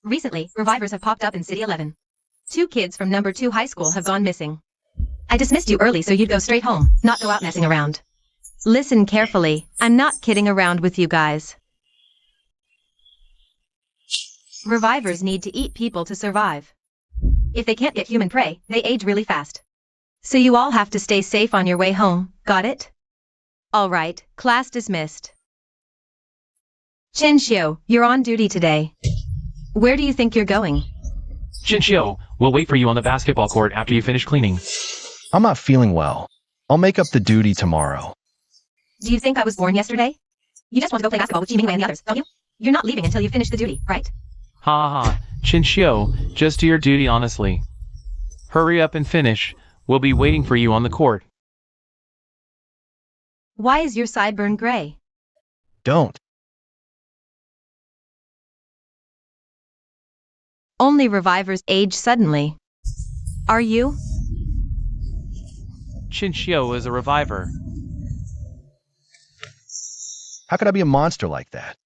Recently, revivers have popped up in City 11. 2 kids from number 2 high school have gone missing. I dismissed you early so you'd go straight home, not go out messing around. Listen carefully. I'm not kidding around with you guys. Revivers need to eat people to survive. If they can't get human prey, they age really fast. So you all have to stay safe on your way home, got it? Alright, class dismissed. Chinchio, you're on duty today. Where do you think you're going? Chinchio, we'll wait for you on the basketball court after you finish cleaning. I'm not feeling well. I'll make up the duty tomorrow. Do you think I was born yesterday? You just want to go play basketball with Jimmy and the others, don't you? You're not leaving until you finish the duty, right? Ha ha ha. Chinchio, just do your duty honestly. Hurry up and finish. We'll be waiting for you on the court. Why is your sideburn gray? Don't. Only revivers age suddenly. Are you? Chinchio is a reviver. How could I be a monster like that?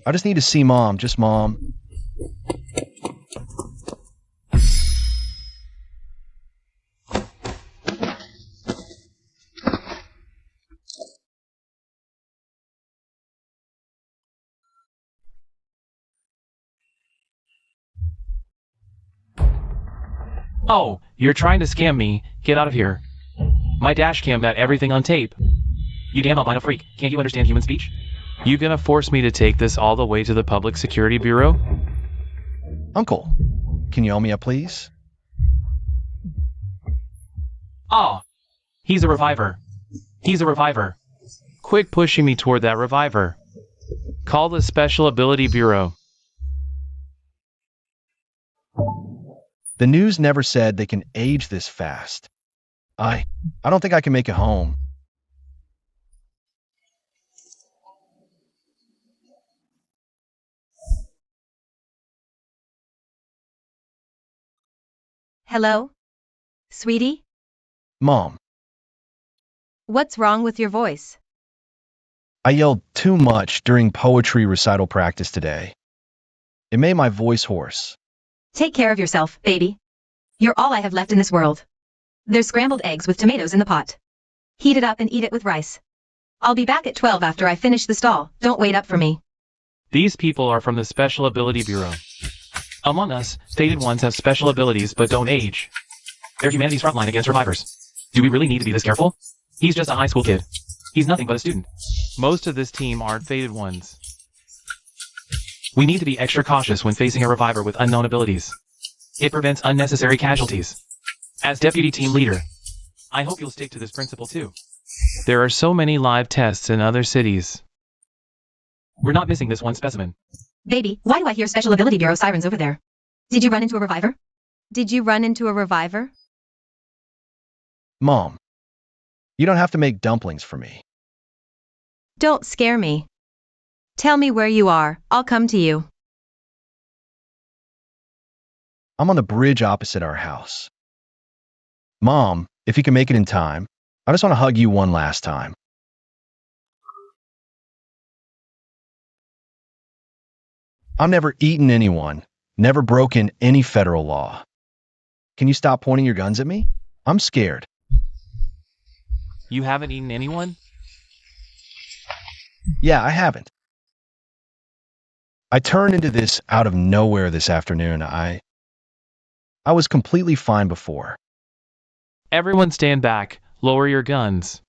I just need to see Mom, just Mom. Oh, you're trying to scam me. Get out of here. My dash cam got everything on tape. You damn albino freak. Can't you understand human speech? You gonna force me to take this all the way to the Public Security Bureau? Uncle, can you help me up, please? Oh, he's a reviver. He's a reviver. Quit pushing me toward that reviver. Call the Special Ability Bureau. The news never said they can age this fast. I don't think I can make it home. Hello? Sweetie? Mom, What's wrong with your voice? I yelled too much during poetry recital practice today. It made my voice hoarse. Take care of yourself, baby. You're all I have left in this world. There's scrambled eggs with tomatoes in the pot. Heat it up and eat it with rice. I'll be back at 12 after I finish the stall. Don't wait up for me. These people are from the Special Ability Bureau. Among us, fated ones have special abilities but don't age. They're humanity's frontline against revivers. Do we really need to be this careful? He's just a high school kid. He's nothing but a student. Most of this team aren't fated ones. We need to be extra cautious when facing a reviver with unknown abilities. It prevents unnecessary casualties. As deputy team leader, I hope you'll stick to this principle too. There are so many live tests in other cities. We're not missing this one specimen. Baby, why do I hear Special Ability Bureau sirens over there? Did you run into a reviver? Did you run into a reviver? Mom, you don't have to make dumplings for me. Don't scare me. Tell me where you are. I'll come to you. I'm on the bridge opposite our house. Mom, if you can make it in time, I just want to hug you one last time. I've never eaten anyone, never broken any federal law. Can you stop pointing your guns at me? I'm scared. You haven't eaten anyone? Yeah, I haven't. I turned into this out of nowhere this afternoon. I was completely fine before. Everyone stand back. Lower your guns.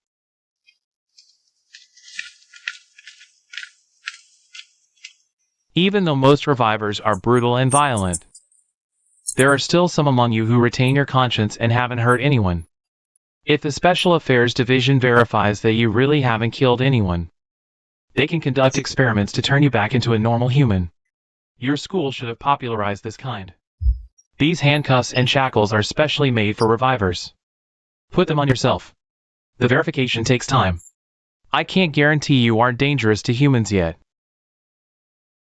Even though most revivers are brutal and violent, there are still some among you who retain your conscience and haven't hurt anyone. If the Special Affairs Division verifies that you really haven't killed anyone, they can conduct experiments to turn you back into a normal human. Your school should have popularized this kind. These handcuffs and shackles are specially made for revivers. Put them on yourself. The verification takes time. I can't guarantee you aren't dangerous to humans yet.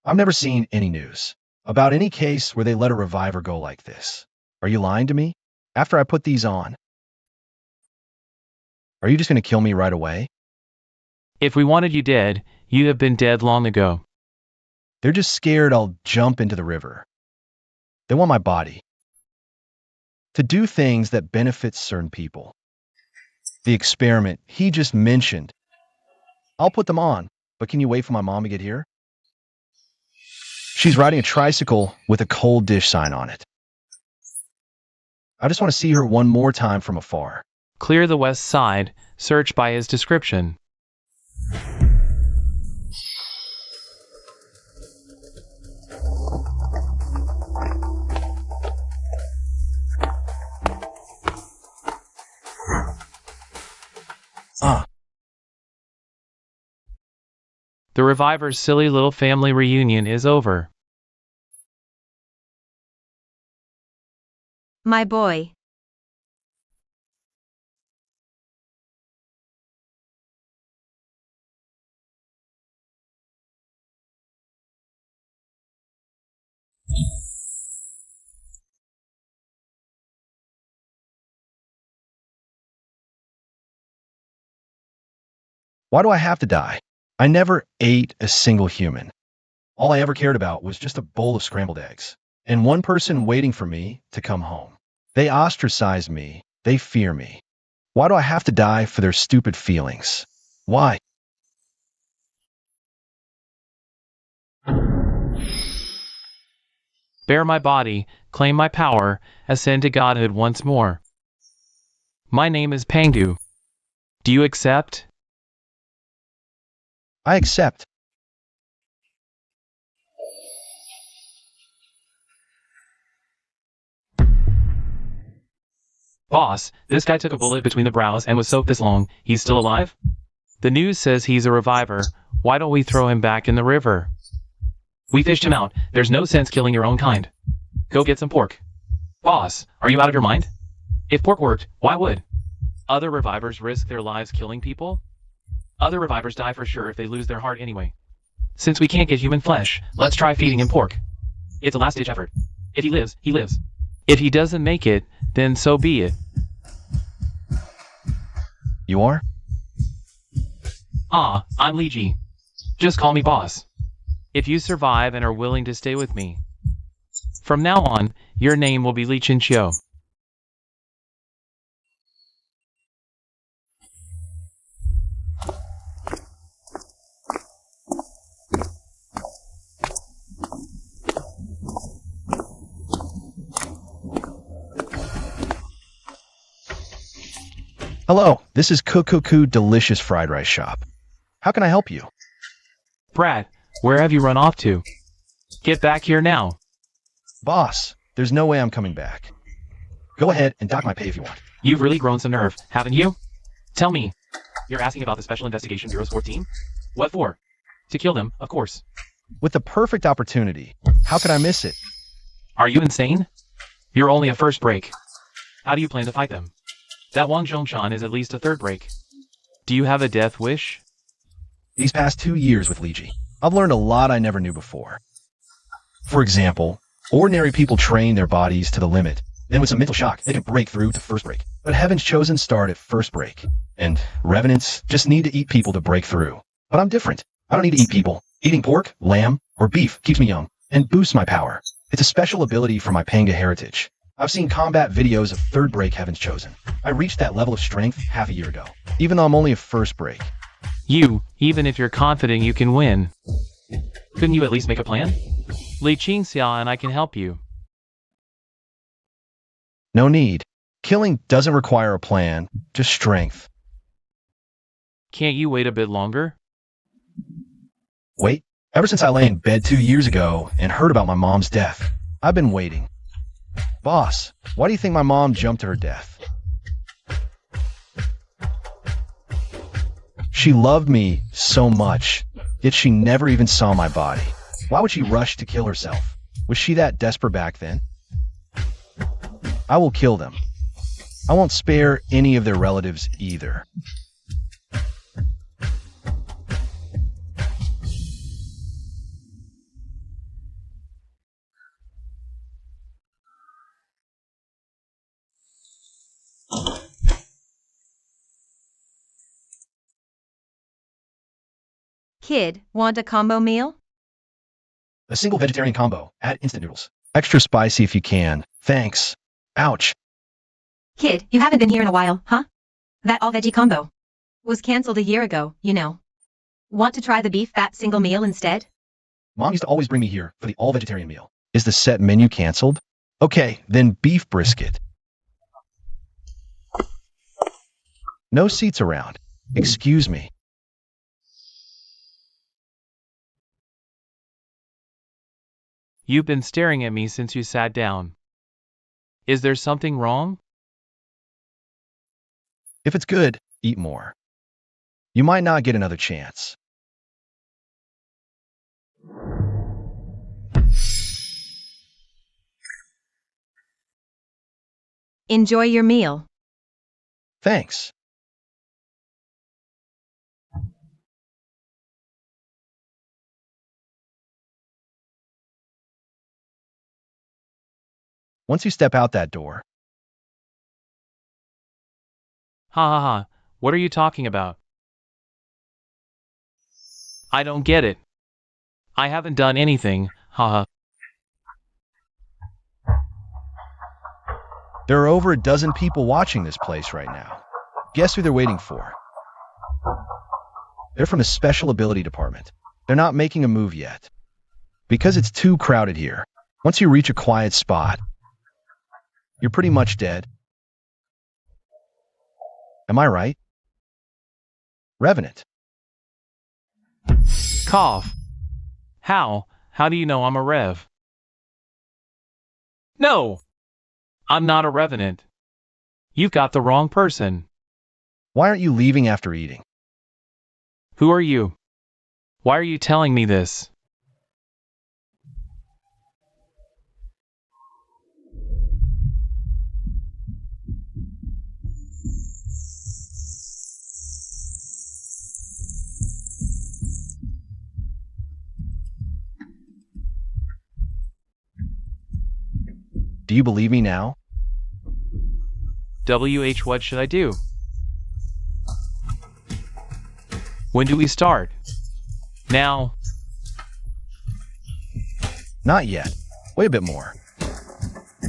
I've never seen any news about any case where they let a reviver go like this. Are you lying to me? After I put these on, are you just going to kill me right away? If we wanted you dead, you'd have been dead long ago. They're just scared I'll jump into the river. They want my body to do things that benefit certain people. The experiment he just mentioned. I'll put them on, but can you wait for my mom to get here? She's riding a tricycle with a cold dish sign on it. I just want to see her one more time from afar. Clear the west side, search by his description. The Reviver's silly little family reunion is over. My boy. Why do I have to die? I never ate a single human. All I ever cared about was just a bowl of scrambled eggs and one person waiting for me to come home. They ostracize me. They fear me. Why do I have to die for their stupid feelings? Why? Bear my body, claim my power, ascend to godhood once more. My name is Pangdu. Do you accept? I accept. Boss, this guy took a bullet between the brows and was soaked this long. He's still alive? The news says he's a reviver. Why don't we throw him back in the river? We fished him out. There's no sense killing your own kind. Go get some pork. Boss, are you out of your mind? If pork worked, why would other revivers risk their lives killing people? Other revivers die for sure if they lose their heart anyway. Since we can't get human flesh, let's try feeding him pork. It's a last-ditch effort. If he lives, he lives. If he doesn't make it, then so be it. You are? I'm Leiji. Just call me boss. If you survive and are willing to stay with me, from now on, your name will be Lee Chinchio. Hello, this is Cuckoo Delicious Fried Rice Shop. How can I help you? Brad, where have you run off to? Get back here now. Boss, there's no way I'm coming back. Go ahead and dock my pay if you want. You've really grown some nerve, haven't you? Tell me. You're asking about the Special Investigation Bureau's 14? What for? To kill them, of course. With the perfect opportunity, how could I miss it? Are you insane? You're only a first break. How do you plan to fight them? That Wang Zhongshan is at least a third break. Do you have a death wish? These past 2 years with Leiji, I've learned a lot I never knew before. For example, ordinary people train their bodies to the limit. Then with some mental shock, they can break through to first break. But Heaven's chosen start at first break. And revenants just need to eat people to break through. But I'm different. I don't need to eat people. Eating pork, lamb, or beef keeps me young and boosts my power. It's a special ability from my Panga heritage. I've seen combat videos of third break Heaven's chosen. I reached that level of strength half a year ago, even though I'm only a first break. Even if you're confident you can win. Couldn't you at least make a plan? Li Qingxia and I can help you. No need. Killing doesn't require a plan, just strength. Can't you wait a bit longer? Wait, ever since I lay in bed 2 years ago and heard about my mom's death, I've been waiting. Boss, why do you think my mom jumped to her death? She loved me so much, yet she never even saw my body. Why would she rush to kill herself? Was she that desperate back then? I will kill them. I won't spare any of their relatives either. Kid, want a combo meal? A single vegetarian combo. Add instant noodles. Extra spicy if you can. Thanks. Ouch. Kid, you haven't been here in a while, huh? That all-veggie combo Was cancelled a year ago, you know. Want to try the beef fat single meal instead? Mom used to always bring me here for the all-vegetarian meal. Is the set menu canceled? Okay, then beef brisket. No seats around. Excuse me. You've been staring at me since you sat down. Is there something wrong? If it's good, eat more. You might not get another chance. Enjoy your meal. Thanks. Once you step out that door, Ha ha ha, what are you talking about? I don't get it. I haven't done anything, haha. there are over a dozen people watching this place right now. Guess who they're waiting for? They're from the Special Ability Department. They're not making a move yet. Because it's too crowded here. Once you reach a quiet spot, you're pretty much dead. Am I right? Revenant. Cough. How? How do you know I'm a rev? No! I'm not a revenant. You've got the wrong person. Why aren't you leaving after eating? Who are you? Why are you telling me this? Do you believe me now? WH, what should I do? When do we start? Now. Not yet. Wait a bit more.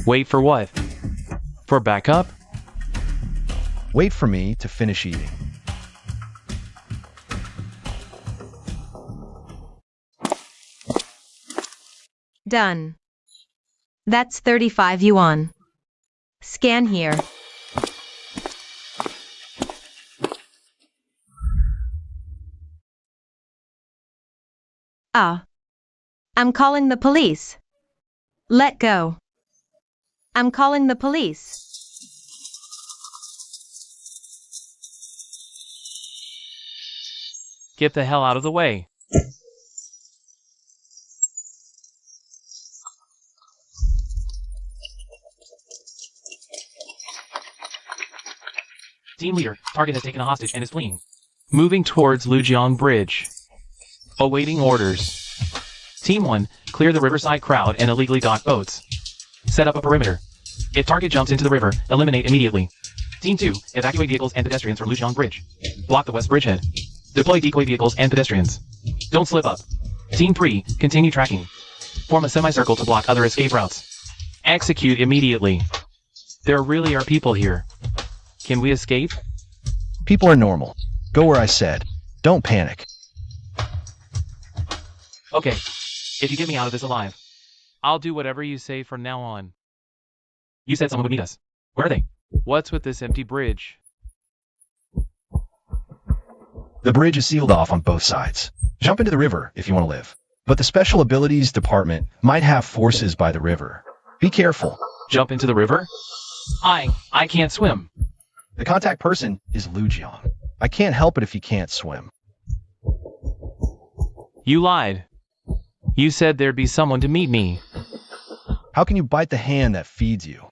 Wait for what? For backup? Wait for me to finish eating. Done. That's 35 yuan. Scan here. I'm calling the police. Let go. I'm calling the police. Get the hell out of the way. Team leader, target has taken a hostage and is fleeing. Moving towards Lujiang Bridge. Awaiting orders. Team 1, clear the riverside crowd and illegally docked boats. Set up a perimeter. If target jumps into the river, eliminate immediately. Team 2, evacuate vehicles and pedestrians from Lujiang Bridge. Block the west bridgehead. Deploy decoy vehicles and pedestrians. Don't slip up. Team 3, continue tracking. Form a semicircle to block other escape routes. Execute immediately. There really are people here. Can we escape? People are normal. Go where I said. Don't panic. Okay. If you get me out of this alive, I'll do whatever you say from now on. You said someone would meet us. Where are they? What's with this empty bridge? The bridge is sealed off on both sides. Jump into the river if you want to live. But the Special Abilities Department might have forces by the river. Be careful. Jump into the river? I can't swim. The contact person is Lujiang. I can't help it if you can't swim. You lied. You said there'd be someone to meet me. How can you bite the hand that feeds you?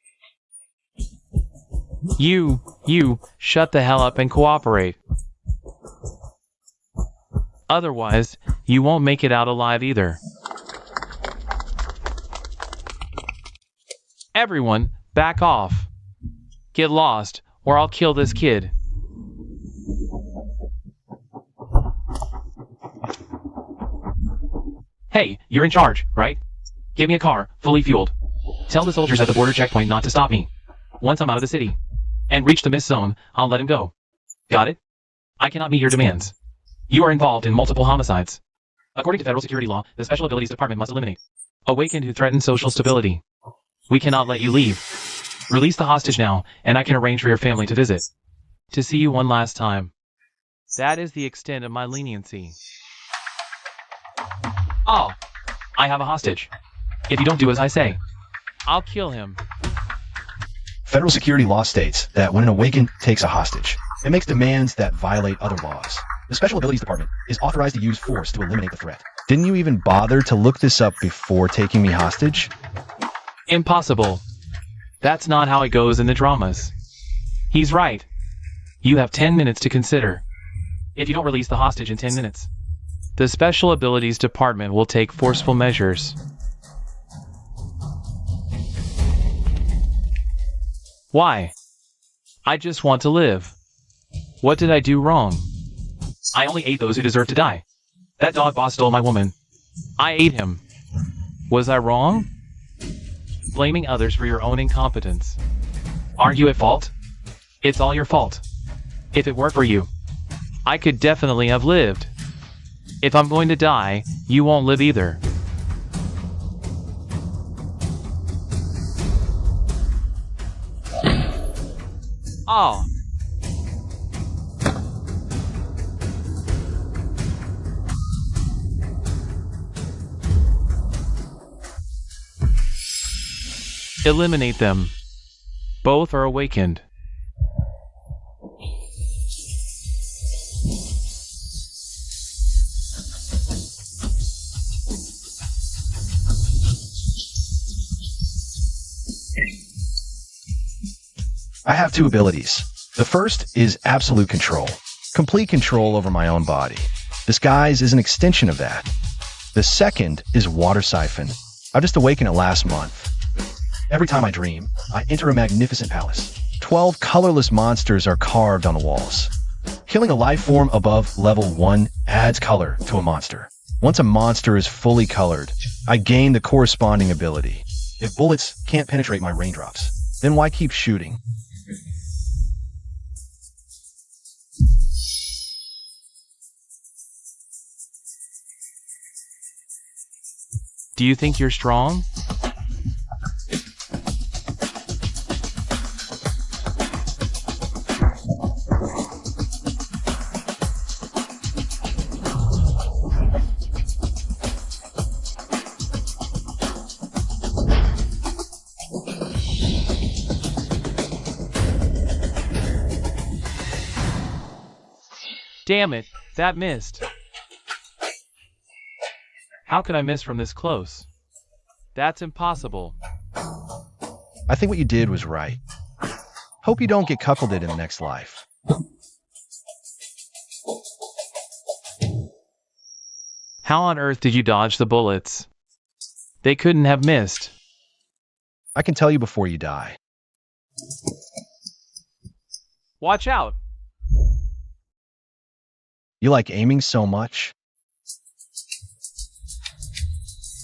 You, shut the hell up and cooperate. Otherwise, you won't make it out alive either. Everyone, back off. Get lost, or I'll kill this kid. Hey, you're in charge, right? Give me a car, fully fueled. Tell the soldiers at the border checkpoint not to stop me. Once I'm out of the city and reach the mist zone, I'll let him go. Got it? I cannot meet your demands. You are involved in multiple homicides. According to federal security law, the Special Abilities Department must eliminate awakened who threaten social stability. We cannot let you leave. Release the hostage now, and I can arrange for your family to visit. To see you one last time. That is the extent of my leniency. Oh, I have a hostage. If you don't do as I say, I'll kill him. Federal security law states that when an awakened takes a hostage, it makes demands that violate other laws. The Special Abilities Department is authorized to use force to eliminate the threat. Didn't you even bother to look this up before taking me hostage? Impossible. That's not how it goes in the dramas. He's right. You have 10 minutes to consider. If you don't release the hostage in 10 minutes, the Special Abilities Department will take forceful measures. Why? I just want to live. What did I do wrong? I only ate those who deserve to die. That dog boss stole my woman. I ate him. Was I wrong? Blaming others for your own incompetence. Aren't you at fault? It's all your fault. If it weren't for you, I could definitely have lived. If I'm going to die, you won't live either. Oh. Eliminate them. Both are awakened. I have two abilities. The first is absolute control. Complete control over my own body. Disguise is an extension of that. The second is water siphon. I just awakened it last month. Every time I dream, I enter a magnificent palace. 12 colorless monsters are carved on the walls. Killing a life form above level 1 adds color to a monster. Once a monster is fully colored, I gain the corresponding ability. If bullets can't penetrate my raindrops, then why keep shooting? Do you think you're strong? Damn it, that missed. How could I miss from this close? That's impossible. I think what you did was right. Hope you don't get cuckolded in the next life. How on earth did you dodge the bullets? They couldn't have missed. I can tell you before you die. Watch out! You like aiming so much?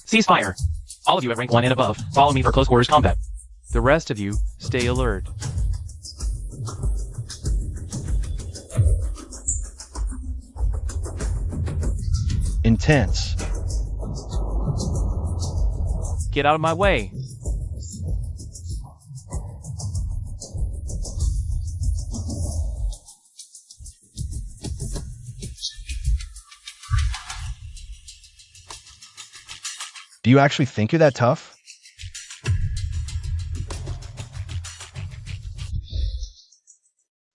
Ceasefire! All of you at rank 1 and above, follow me for close quarters combat. The rest of you, stay alert. Intense. Get out of my way. Do you actually think you're that tough?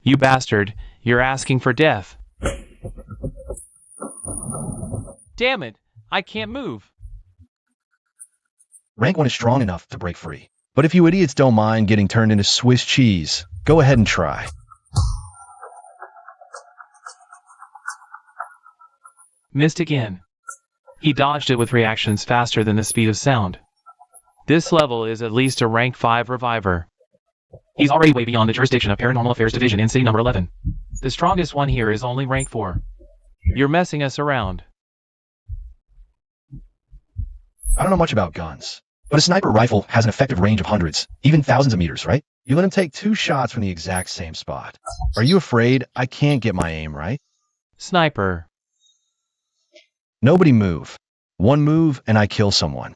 You bastard, you're asking for death. Damn it, I can't move. Rank 1 is strong enough to break free. But if you idiots don't mind getting turned into Swiss cheese, go ahead and try. Missed again. He dodged it with reactions faster than the speed of sound. This level is at least a rank 5 reviver. He's already way beyond the jurisdiction of Paranormal Affairs Division in City number 11. The strongest one here is only rank 4. You're messing us around. I don't know much about guns, but a sniper rifle has an effective range of hundreds, even thousands of meters, right? You let him take 2 shots from the exact same spot. Are you afraid I can't get my aim right? Sniper. Nobody move. One move and I kill someone.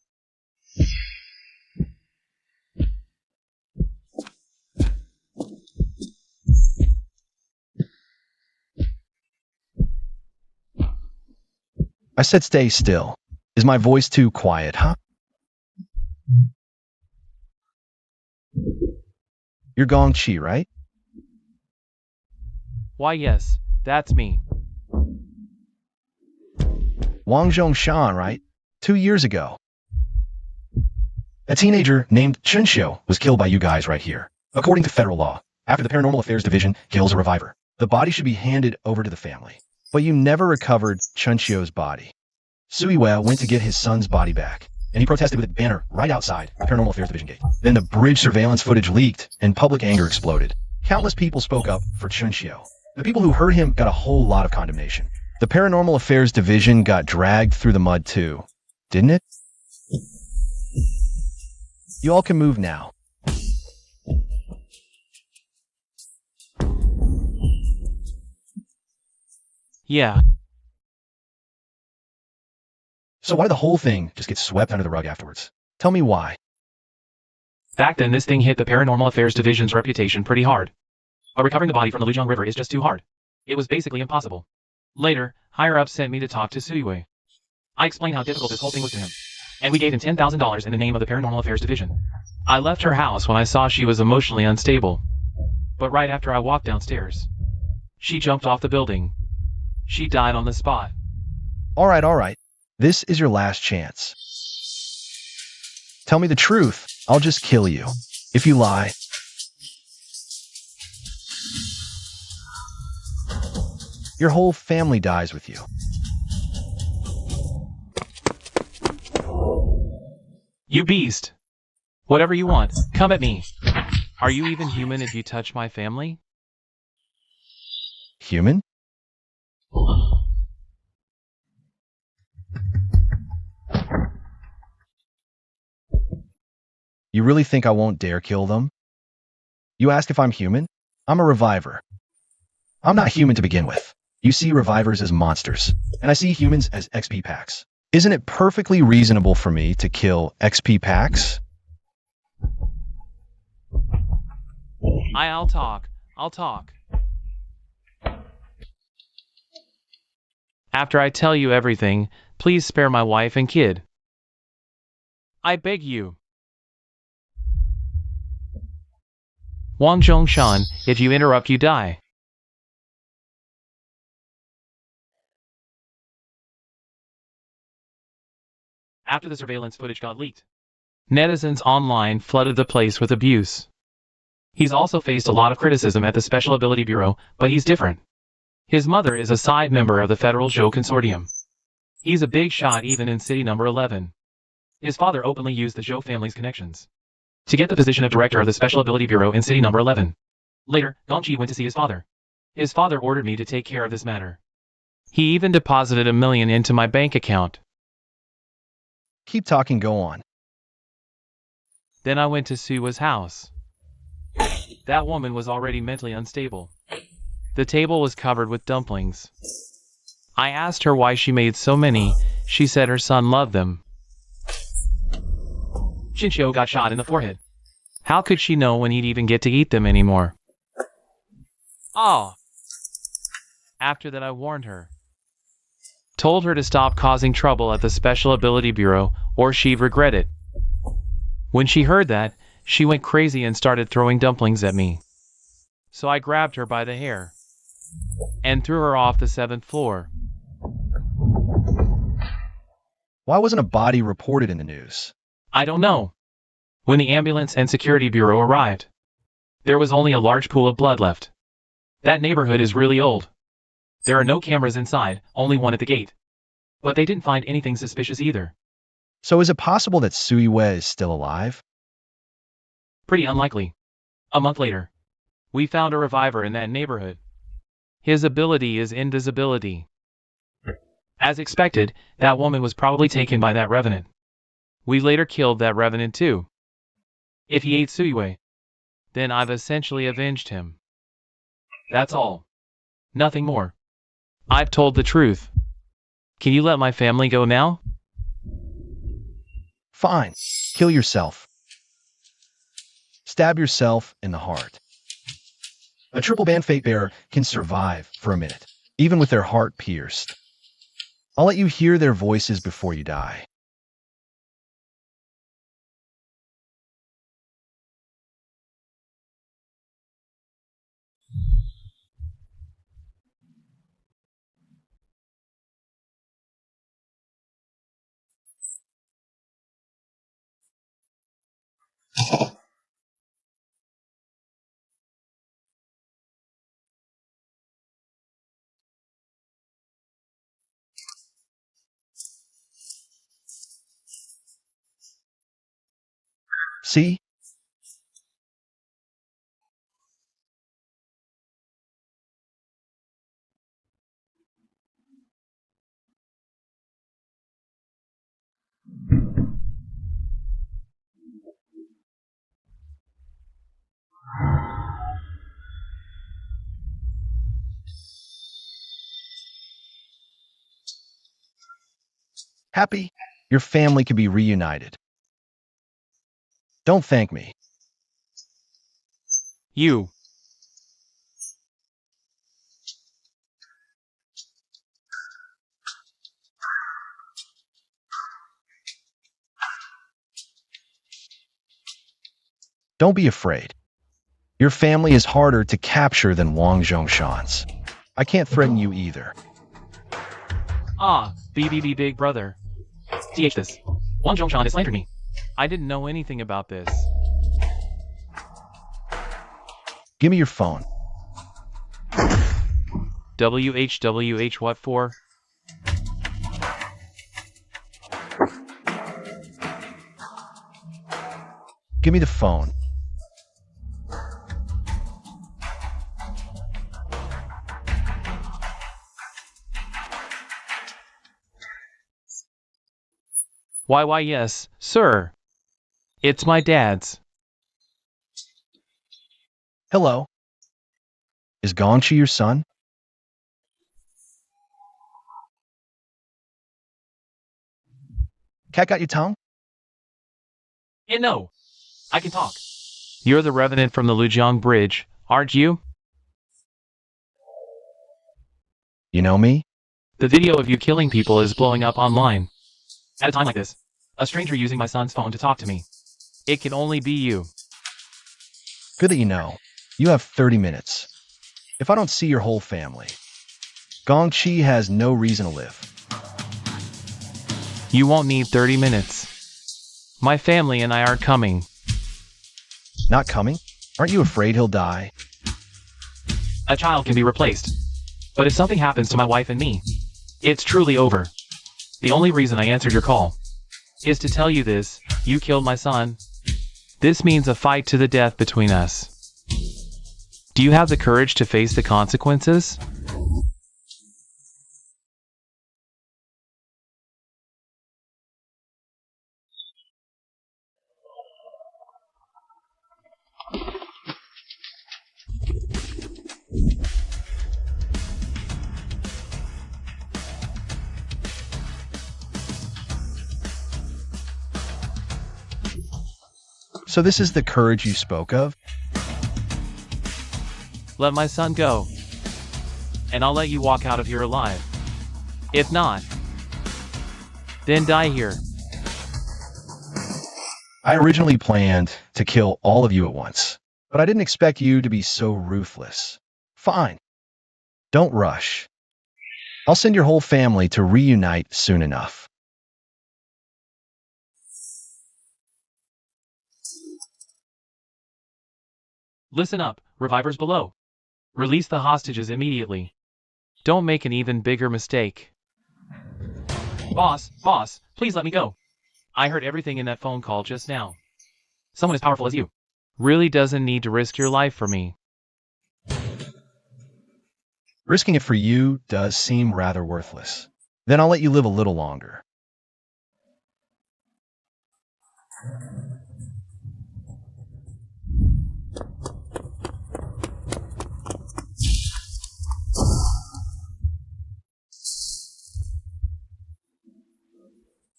I said stay still. Is my voice too quiet, huh? You're Gong Chi, right? Why yes, that's me. Wang Zhongshan, right? 2 years ago. A teenager named Chunxiu was killed by you guys right here. According to federal law, after the Paranormal Affairs Division kills a reviver, the body should be handed over to the family. But you never recovered Chunxiu's body. Sui Wei went to get his son's body back, and he protested with a banner right outside the Paranormal Affairs Division gate. Then the bridge surveillance footage leaked, and public anger exploded. Countless people spoke up for Chunxiu. The people who heard him got a whole lot of condemnation. The Paranormal Affairs Division got dragged through the mud too, didn't it? You all can move now. Yeah. So why did the whole thing just get swept under the rug afterwards? Tell me why. Back then this thing hit the Paranormal Affairs Division's reputation pretty hard. But recovering the body from the Lujiang River is just too hard. It was basically impossible. Later, higher-ups sent me to talk to Suiwei. I explained how difficult this whole thing was to him, and we gave him $10,000 in the name of the Paranormal Affairs Division. I left her house when I saw she was emotionally unstable. But right after I walked downstairs, she jumped off the building. She died on the spot. All right. This is your last chance. Tell me the truth. I'll just kill you. If you lie, your whole family dies with you. You beast! Whatever you want, come at me. Are you even human if you touch my family? Human? You really think I won't dare kill them? You ask if I'm human? I'm a reviver. I'm not human to begin with. You see revivers as monsters, and I see humans as XP packs. Isn't it perfectly reasonable for me to kill XP packs? I'll talk. After I tell you everything, please spare my wife and kid. I beg you. Wang Zhongshan, if you interrupt, you die. After the surveillance footage got leaked, netizens online flooded the place with abuse. He's also faced a lot of criticism at the Special Ability Bureau, but he's different. His mother is a side member of the Federal Zhou Consortium. He's a big shot even in City Number 11. His father openly used the Zhou family's connections to get the position of director of the Special Ability Bureau in City Number 11. Later, Gongqi went to see his father. His father ordered me to take care of this matter. He even deposited $1 million into my bank account. Keep talking, go on. Then I went to Sui's house. That woman was already mentally unstable. The table was covered with dumplings. I asked her why she made so many. She said her son loved them. Shinshio got shot in the forehead. How could she know when he'd even get to eat them anymore? After that I warned her. Told her to stop causing trouble at the Special Ability Bureau, or she'd regret it. When she heard that, she went crazy and started throwing dumplings at me. So I grabbed her by the hair and threw her off the 7th floor. Why wasn't a body reported in the news? I don't know. When the ambulance and security bureau arrived, there was only a large pool of blood left. That neighborhood is really old. There are no cameras inside, only one at the gate. But they didn't find anything suspicious either. So is it possible that Sui Wei is still alive? Pretty unlikely. A month later, we found a reviver in that neighborhood. His ability is invisibility. As expected, that woman was probably taken by that revenant. We later killed that revenant too. If he ate Suyue, then I've essentially avenged him. That's all. Nothing more. I've told the truth. Can you let my family go now? Fine. Kill yourself. Stab yourself in the heart. A triple band fate bearer can survive for a minute, even with their heart pierced. I'll let you hear their voices before you die. See? Happy? Your family can be reunited. Don't thank me. You. Don't be afraid. Your family is harder to capture than Wang Zhongshan's. I can't threaten you either. Ah, BBB big brother. TH this. Wang Zhongshan has slandered me. I didn't know anything about this. Give me your phone. WHWH what for? Give me the phone. Why yes, sir. It's my dad's. Hello. Is Gongchi your son? Cat got your tongue? And no, I can talk. You're the revenant from the Lujiang Bridge, aren't you? You know me? The video of you killing people is blowing up online. At a time like this, a stranger using my son's phone to talk to me. It can only be you. Good that you know. You have 30 minutes. If I don't see your whole family, Gongchi has no reason to live. You won't need 30 minutes. My family and I are coming. Not coming? Aren't you afraid he'll die? A child can be replaced. But if something happens to my wife and me, it's truly over. The only reason I answered your call is to tell you this. You killed my son. This means a fight to the death between us. Do you have the courage to face the consequences? So this is the courage you spoke of? Let my son go, and I'll let you walk out of here alive. If not, then die here. I originally planned to kill all of you at once, but I didn't expect you to be so ruthless. Fine. Don't rush. I'll send your whole family to reunite soon enough. Listen up, revivers below. Release the hostages immediately. Don't make an even bigger mistake. Boss, please let me go. I heard everything in that phone call just now. Someone as powerful as you really doesn't need to risk your life for me. Risking it for you does seem rather worthless. Then I'll let you live a little longer.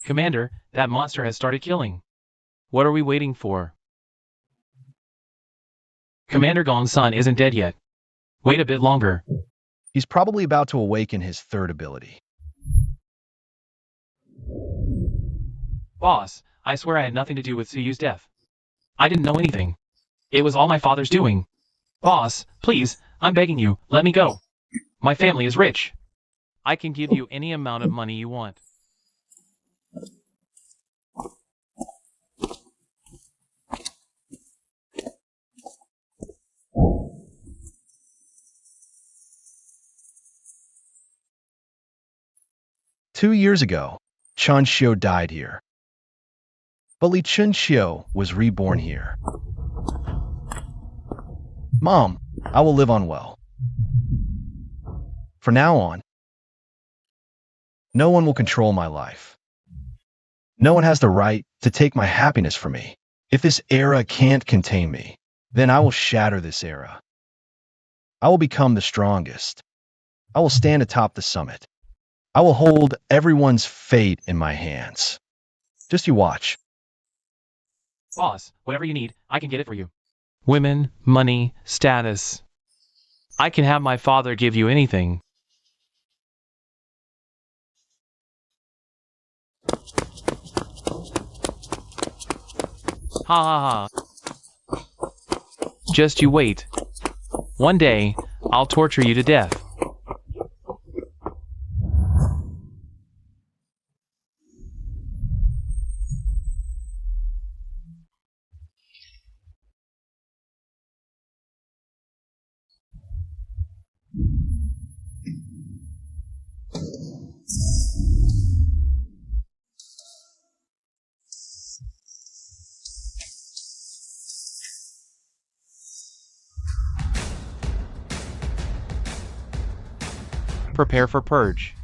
Commander, that monster has started killing. What are we waiting for? Commander Gong's son isn't dead yet. Wait a bit longer. He's probably about to awaken his third ability. Boss, I swear I had nothing to do with Suyu's death. I didn't know anything. It was all my father's doing. Boss, please, I'm begging you, let me go. My family is rich. I can give you any amount of money you want. Two years ago, Chen Xiu died here. But Li Chunxiu was reborn here. Mom, I will live on well. From now on, no one will control my life. No one has the right to take my happiness from me. If this era can't contain me, then I will shatter this era. I will become the strongest. I will stand atop the summit. I will hold everyone's fate in my hands. Just you watch. Boss, whatever you need, I can get it for you. Women, money, status. I can have my father give you anything. Ha ha ha. Just you wait. One day, I'll torture you to death. Prepare for purge.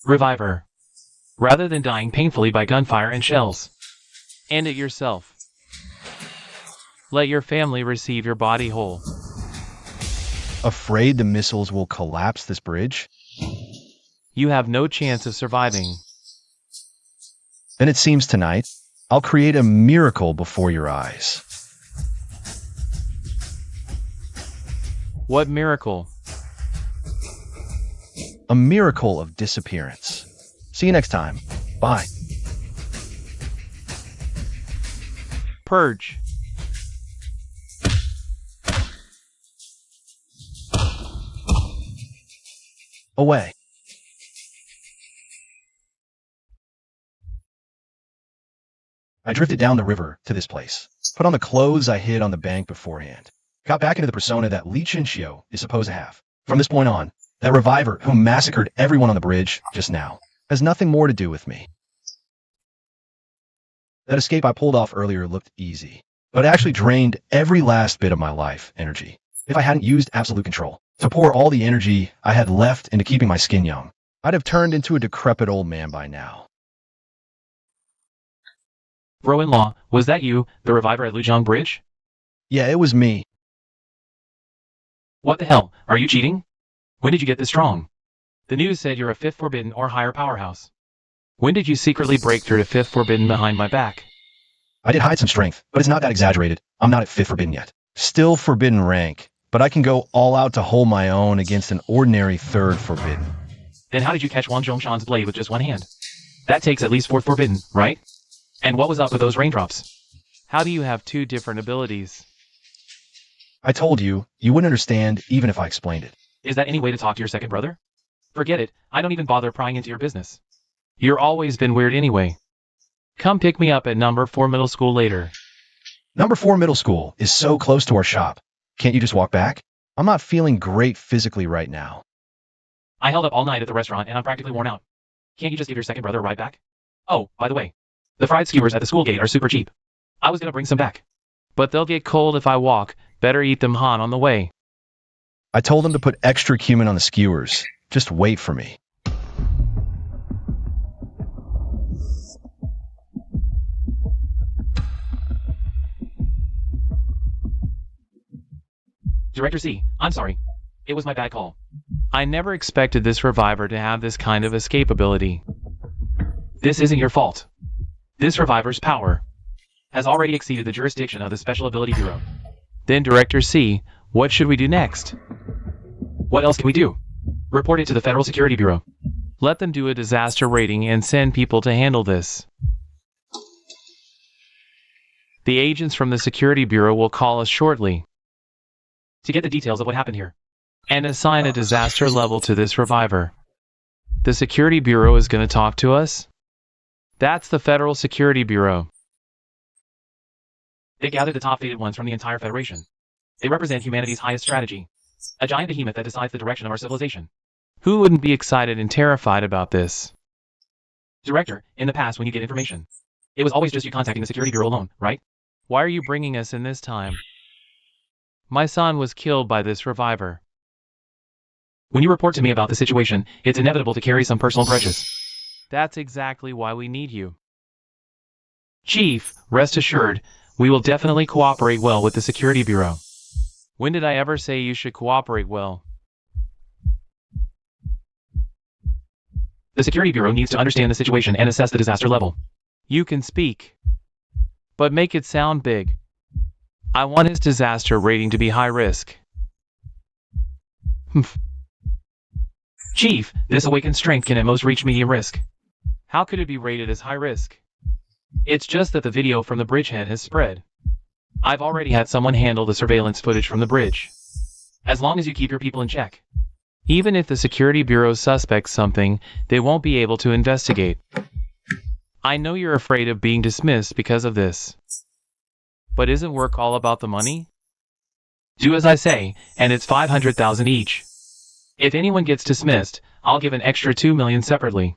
Reviver. Rather than dying painfully by gunfire and shells, end it yourself. Let your family receive your body whole. Afraid the missiles will collapse this bridge? You have no chance of surviving. Then it seems tonight, I'll create a miracle before your eyes. What miracle? A miracle of disappearance. See you next time. Bye. Purge. Away. I drifted down the river to this place. Put on the clothes I hid on the bank beforehand. Got back into the persona that Li Chunxiu is supposed to have. From this point on, that reviver who massacred everyone on the bridge just now has nothing more to do with me. That escape I pulled off earlier looked easy, but it actually drained every last bit of my life energy. If I hadn't used absolute control to pour all the energy I had left into keeping my skin young, I'd have turned into a decrepit old man by now. Bro-in-law, was that you, the reviver at Lujiang Bridge? Yeah, it was me. What the hell, are you cheating? When did you get this strong? The news said you're a fifth forbidden or higher powerhouse. When did you secretly break through to fifth forbidden behind my back? I did hide some strength, but it's not that exaggerated. I'm not at fifth forbidden yet. Still forbidden rank, but I can go all out to hold my own against an ordinary third forbidden. Then how did you catch Wang Zhongshan's blade with just one hand? That takes at least fourth forbidden, right? And what was up with those raindrops? How do you have two different abilities? I told you, you wouldn't understand even if I explained it. Is that any way to talk to your second brother? Forget it, I don't even bother prying into your business. You're always been weird anyway. Come pick me up at number 4 middle school later. Number 4 middle school is so close to our shop. Can't you just walk back? I'm not feeling great physically right now. I held up all night at the restaurant and I'm practically worn out. Can't you just give your second brother a ride back? Oh, by the way, the fried skewers at the school gate are super cheap. I was gonna bring some back. But they'll get cold if I walk. Better eat them hot on the way. I told them to put extra cumin on the skewers. Just wait for me. Director C, I'm sorry. It was my bad call. I never expected this reviver to have this kind of escape ability. This isn't your fault. This reviver's power has already exceeded the jurisdiction of the Special Ability Bureau. Then Director C, what should we do next? What else can we do? Report it to the Federal Security Bureau. Let them do a disaster rating and send people to handle this. The agents from the Security Bureau will call us shortly to get the details of what happened here and assign a disaster level to this reviver. The Security Bureau is going to talk to us? That's the Federal Security Bureau. They gathered the top fated ones from the entire Federation. They represent humanity's highest strategy, a giant behemoth that decides the direction of our civilization. Who wouldn't be excited and terrified about this? Director, in the past when you get information, it was always just you contacting the Security Bureau alone, right? Why are you bringing us in this time? My son was killed by this reviver. When you report to me about the situation, it's inevitable to carry some personal grudges. That's exactly why we need you. Chief, rest assured, we will definitely cooperate well with the Security Bureau. When did I ever say you should cooperate well? The Security Bureau needs to understand the situation and assess the disaster level. You can speak, but make it sound big. I want his disaster rating to be high risk. Chief, this awakened strength can at most reach medium risk. How could it be rated as high risk? It's just that the video from the bridgehead has spread. I've already had someone handle the surveillance footage from the bridge. As long as you keep your people in check. Even if the Security Bureau suspects something, they won't be able to investigate. I know you're afraid of being dismissed because of this. But isn't work all about the money? Do as I say, and it's 500,000 each. If anyone gets dismissed, I'll give an extra 2 million separately.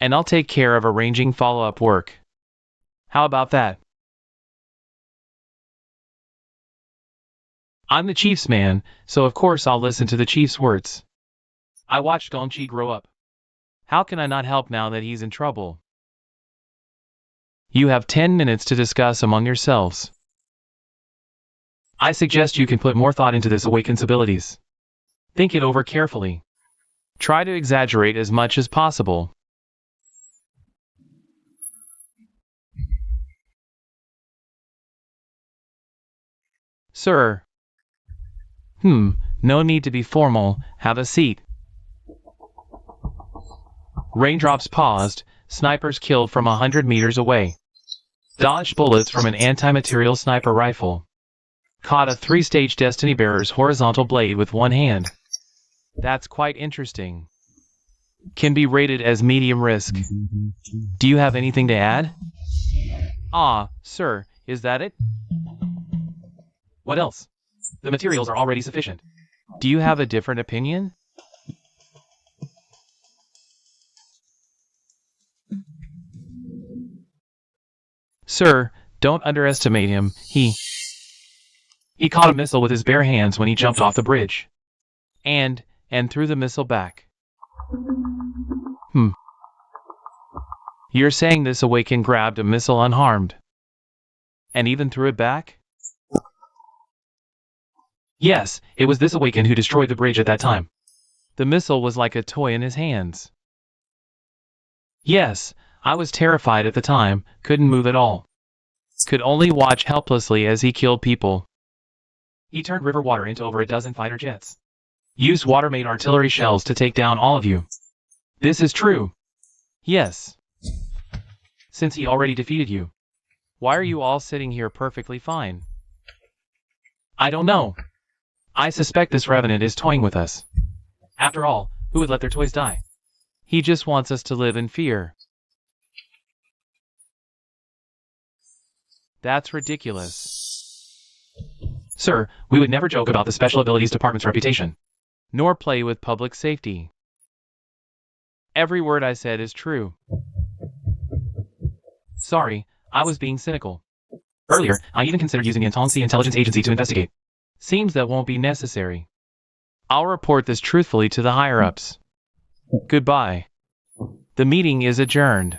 And I'll take care of arranging follow-up work. How about that? I'm the chief's man, so of course I'll listen to the chief's words. I watched Gongchi grow up. How can I not help now that he's in trouble? You have 10 minutes to discuss among yourselves. I suggest you can put more thought into this awakened's abilities. Think it over carefully. Try to exaggerate as much as possible. Sir. No need to be formal. Have a seat. Raindrops paused. Snipers killed from 100 meters away. Dodged bullets from an anti-material sniper rifle. Caught a 3-stage Destiny Bearer's horizontal blade with one hand. That's quite interesting. Can be rated as medium risk. Do you have anything to add? Sir, is that it? What else? The materials are already sufficient. Do you have a different opinion? Sir, don't underestimate him. He caught a missile with his bare hands when he jumped off the bridge. And threw the missile back. You're saying this awakened grabbed a missile unharmed? And even threw it back? Yes, it was this awakened who destroyed the bridge at that time. The missile was like a toy in his hands. Yes, I was terrified at the time, couldn't move at all. Could only watch helplessly as he killed people. He turned river water into over a dozen fighter jets. Used water-made artillery shells to take down all of you. This is true. Yes. Since he already defeated you. Why are you all sitting here perfectly fine? I don't know. I suspect this revenant is toying with us. After all, who would let their toys die? He just wants us to live in fear. That's ridiculous. Sir, we would never joke about the Special Abilities Department's reputation, nor play with public safety. Every word I said is true. Sorry, I was being cynical. Earlier, I even considered using the Antonsi Intelligence Agency to investigate. Seems that won't be necessary. I'll report this truthfully to the higher-ups. Goodbye. The meeting is adjourned.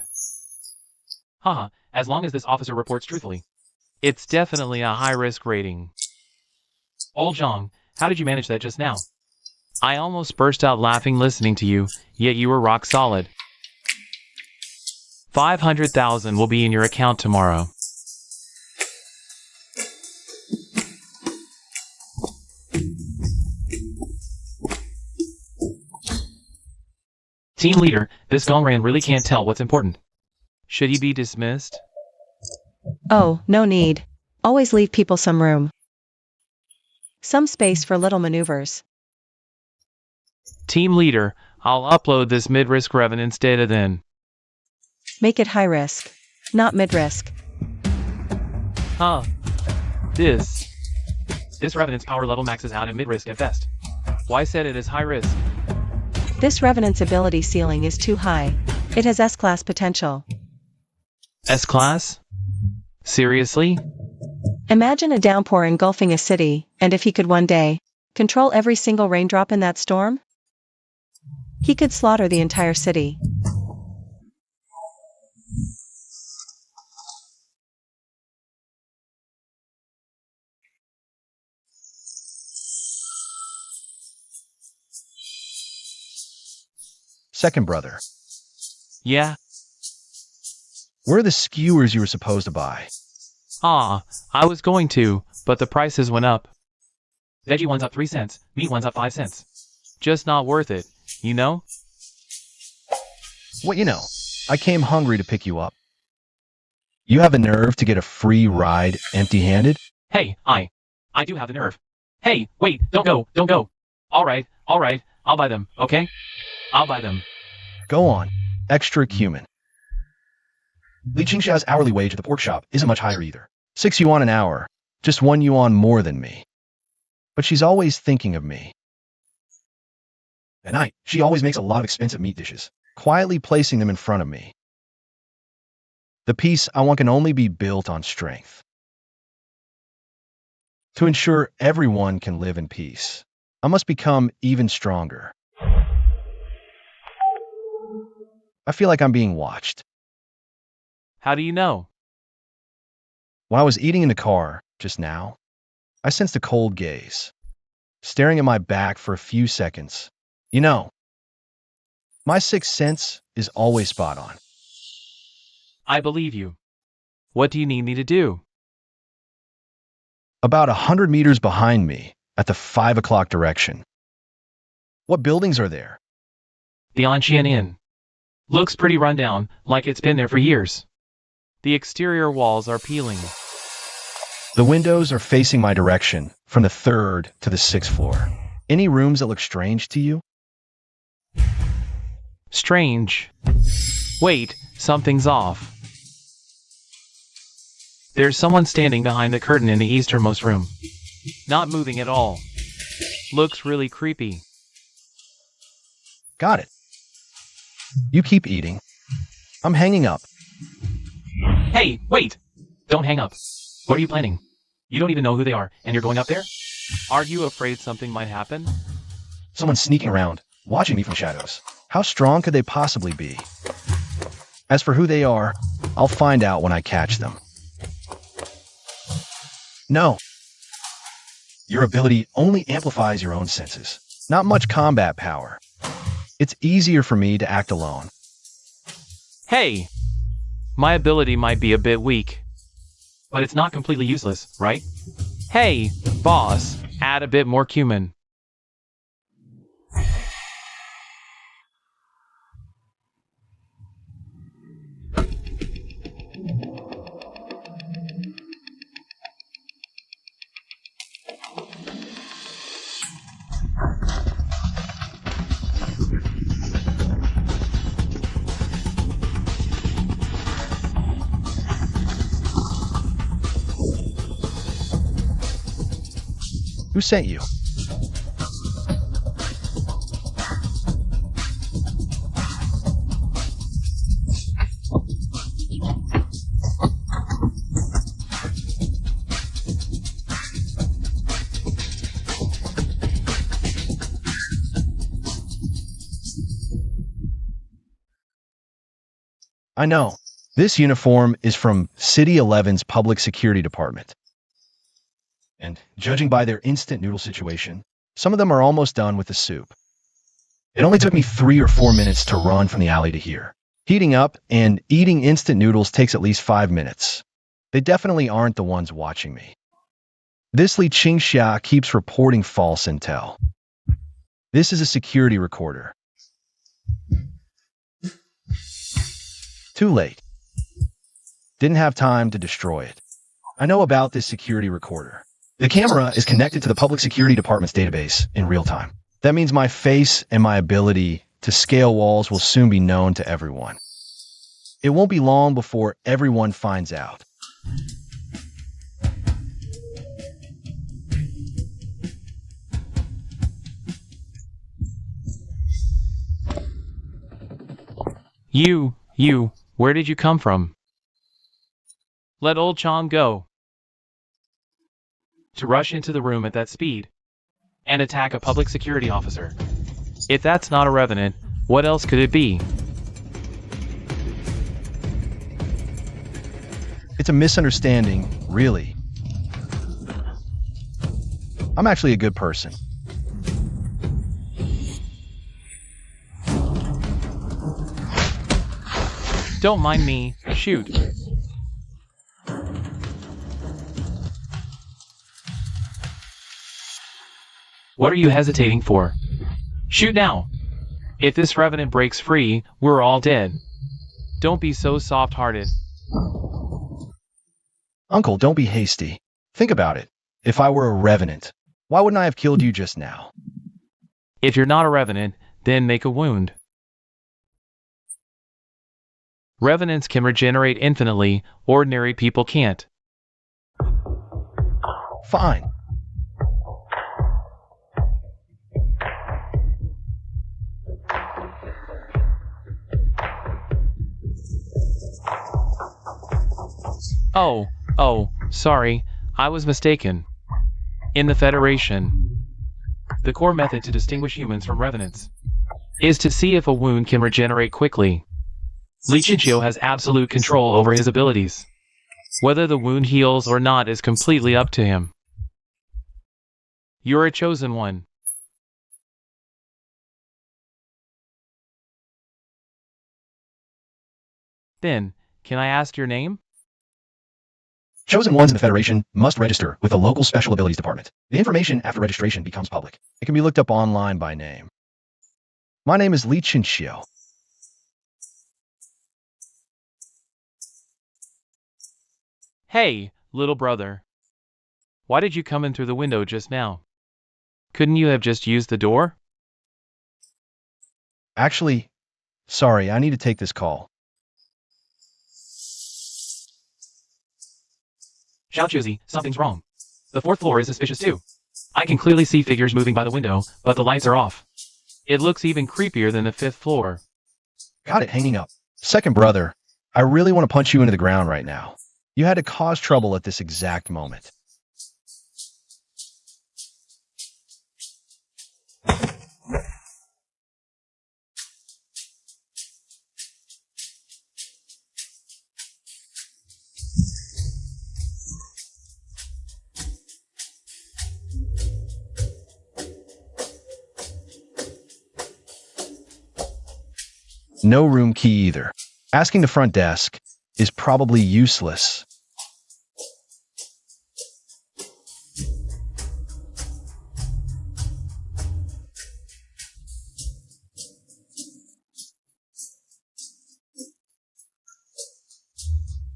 Haha, as long as this officer reports truthfully. It's definitely a high-risk rating. Old Zhang, how did you manage that just now? I almost burst out laughing listening to you, yet you were rock solid. 500,000 will be in your account tomorrow. Team leader, this Gongran really can't tell what's important. Should he be dismissed? Oh, no need. Always leave people some room. Some space for little maneuvers. Team leader, I'll upload this mid-risk revenant's data then. Make it high risk, not mid risk. Huh. This revenant's power level maxes out at mid-risk at best. Why set it as high risk? This revenant's ability ceiling is too high. It has S-class potential. S-class? Seriously? Imagine a downpour engulfing a city, and if he could one day control every single raindrop in that storm, he could slaughter the entire city. Second brother, Yeah. where are the skewers you were supposed to buy? Ah, I was going to, but the prices went up. Veggie one's up 3 cents, meat one's up 5 cents. Just not worth it, you know? What you know, I came hungry to pick you up. You have the nerve to get a free ride empty-handed? Hey, I do have the nerve. Hey, wait, don't go. Alright, I'll buy them, okay? I'll buy them. Go on, extra cumin. Li Qingxia's hourly wage at the pork shop isn't much higher either. 6 yuan an hour, just 1 yuan more than me. But she's always thinking of me. At night, she always makes a lot of expensive meat dishes, quietly placing them in front of me. The peace I want can only be built on strength. To ensure everyone can live in peace, I must become even stronger. I feel like I'm being watched. How do you know? When I was eating in the car just now, I sensed a cold gaze, staring at my back for a few seconds. You know, my sixth sense is always spot on. I believe you. What do you need me to do? About 100 meters behind me, at the 5 o'clock direction. What buildings are there? The Anqian Inn. Looks pretty rundown, like it's been there for years. The exterior walls are peeling. The windows are facing my direction, from the 3rd to the 6th floor. Any rooms that look strange to you? Strange. Wait, something's off. There's someone standing behind the curtain in the easternmost room. Not moving at all. Looks really creepy. Got it. You keep eating. I'm hanging up. Hey, wait! Don't hang up. What are you planning? You don't even know who they are, and you're going up there? Are you afraid something might happen? Someone's sneaking around, watching me from shadows. How strong could they possibly be? As for who they are, I'll find out when I catch them. No. Your ability only amplifies your own senses. Not much combat power. It's easier for me to act alone. Hey! My ability might be a bit weak. But it's not completely useless, right? Hey, boss, add a bit more cumin. Who sent you? I know. This uniform is from City 11's Public Security Department. And judging by their instant noodle situation, some of them are almost done with the soup. It only took me 3 or 4 minutes to run from the alley to here. Heating up and eating instant noodles takes at least 5 minutes. They definitely aren't the ones watching me. This Li Qingxia keeps reporting false intel. This is a security recorder. Too late. Didn't have time to destroy it. I know about this security recorder. The camera is connected to the Public Security Department's database in real time. That means my face and my ability to scale walls will soon be known to everyone. It won't be long before everyone finds out. You, where did you come from? Let old Chong go. To rush into the room at that speed and attack a public security officer. If that's not a revenant, what else could it be? It's a misunderstanding, really. I'm actually a good person. Don't mind me, shoot. What are you hesitating for? Shoot now. If this revenant breaks free, we're all dead. Don't be so soft-hearted. Uncle, don't be hasty. Think about it. If I were a revenant, why wouldn't I have killed you just now? If you're not a revenant, then make a wound. Revenants can regenerate infinitely, ordinary people can't. Fine. Oh, sorry, I was mistaken. In the Federation, the core method to distinguish humans from revenants is to see if a wound can regenerate quickly. Li Qingxiu has absolute control over his abilities. Whether the wound heals or not is completely up to him. You're a chosen one. Then, can I ask your name? Chosen ones in the Federation must register with the local Special Abilities Department. The information after registration becomes public. It can be looked up online by name. My name is Li Qingxiu. Hey, little brother. Why did you come in through the window just now? Couldn't you have just used the door? Actually, sorry, I need to take this call. Xiaochuzi, something's wrong. The 4th floor is suspicious too. I can clearly see figures moving by the window, but the lights are off. It looks even creepier than the 5th floor. Got it, hanging up. Second brother, I really want to punch you into the ground right now. You had to cause trouble at this exact moment. No room key either. Asking the front desk is probably useless.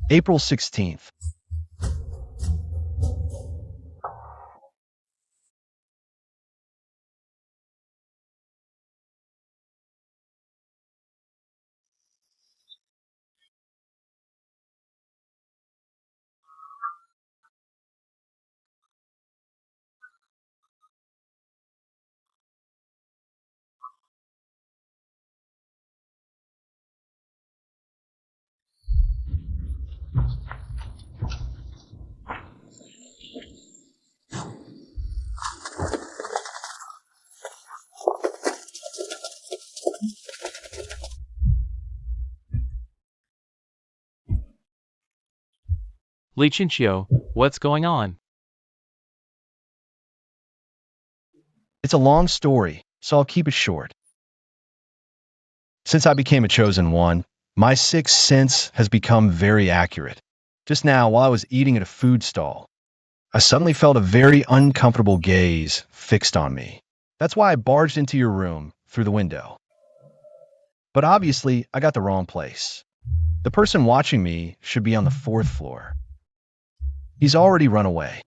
April 16th. Lichincio, what's going on? It's a long story, so I'll keep it short. Since I became a chosen one, my sixth sense has become very accurate. Just now, while I was eating at a food stall, I suddenly felt a very uncomfortable gaze fixed on me. That's why I barged into your room through the window. But obviously, I got the wrong place. The person watching me should be on the fourth floor. He's already run away.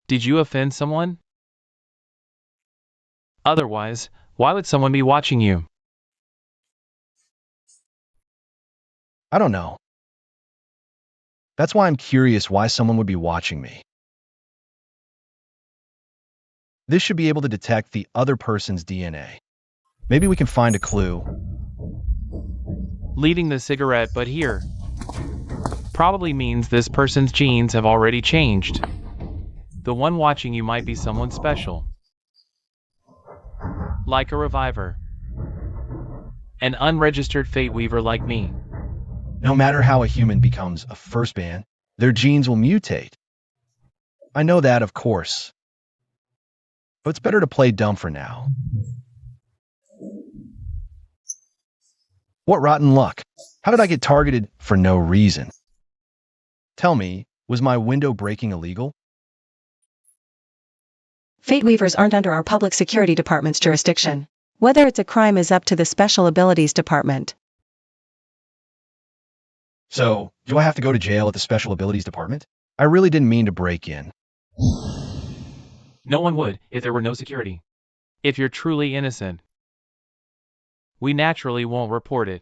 Did you offend someone? Otherwise, why would someone be watching you? I don't know. That's why I'm curious why someone would be watching me. This should be able to detect the other person's DNA. Maybe we can find a clue. Leading the cigarette but here probably means this person's genes have already changed. The one watching you might be someone special. Like a reviver. An unregistered fate weaver like me. No matter how a human becomes a first man, their genes will mutate. I know that, of course. But it's better to play dumb for now. What rotten luck. How did I get targeted for no reason? Tell me, was my window breaking illegal? Fate weavers aren't under our public security department's jurisdiction. Whether it's a crime is up to the special abilities department. So, do I have to go to jail at the special abilities department? I really didn't mean to break in. No one would if there were no security. If you're truly innocent, we naturally won't report it.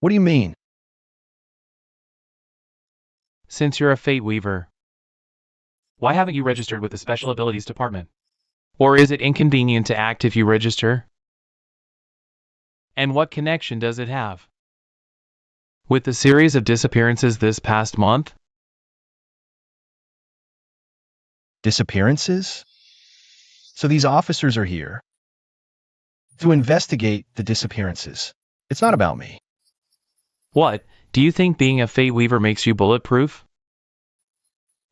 What do you mean? Since you're a fate weaver, why haven't you registered with the special abilities department? Or is it inconvenient to act if you register? And what connection does it have with the series of disappearances this past month? Disappearances? So these officers are here to investigate the disappearances. It's not about me. What, do you think being a fate weaver makes you bulletproof?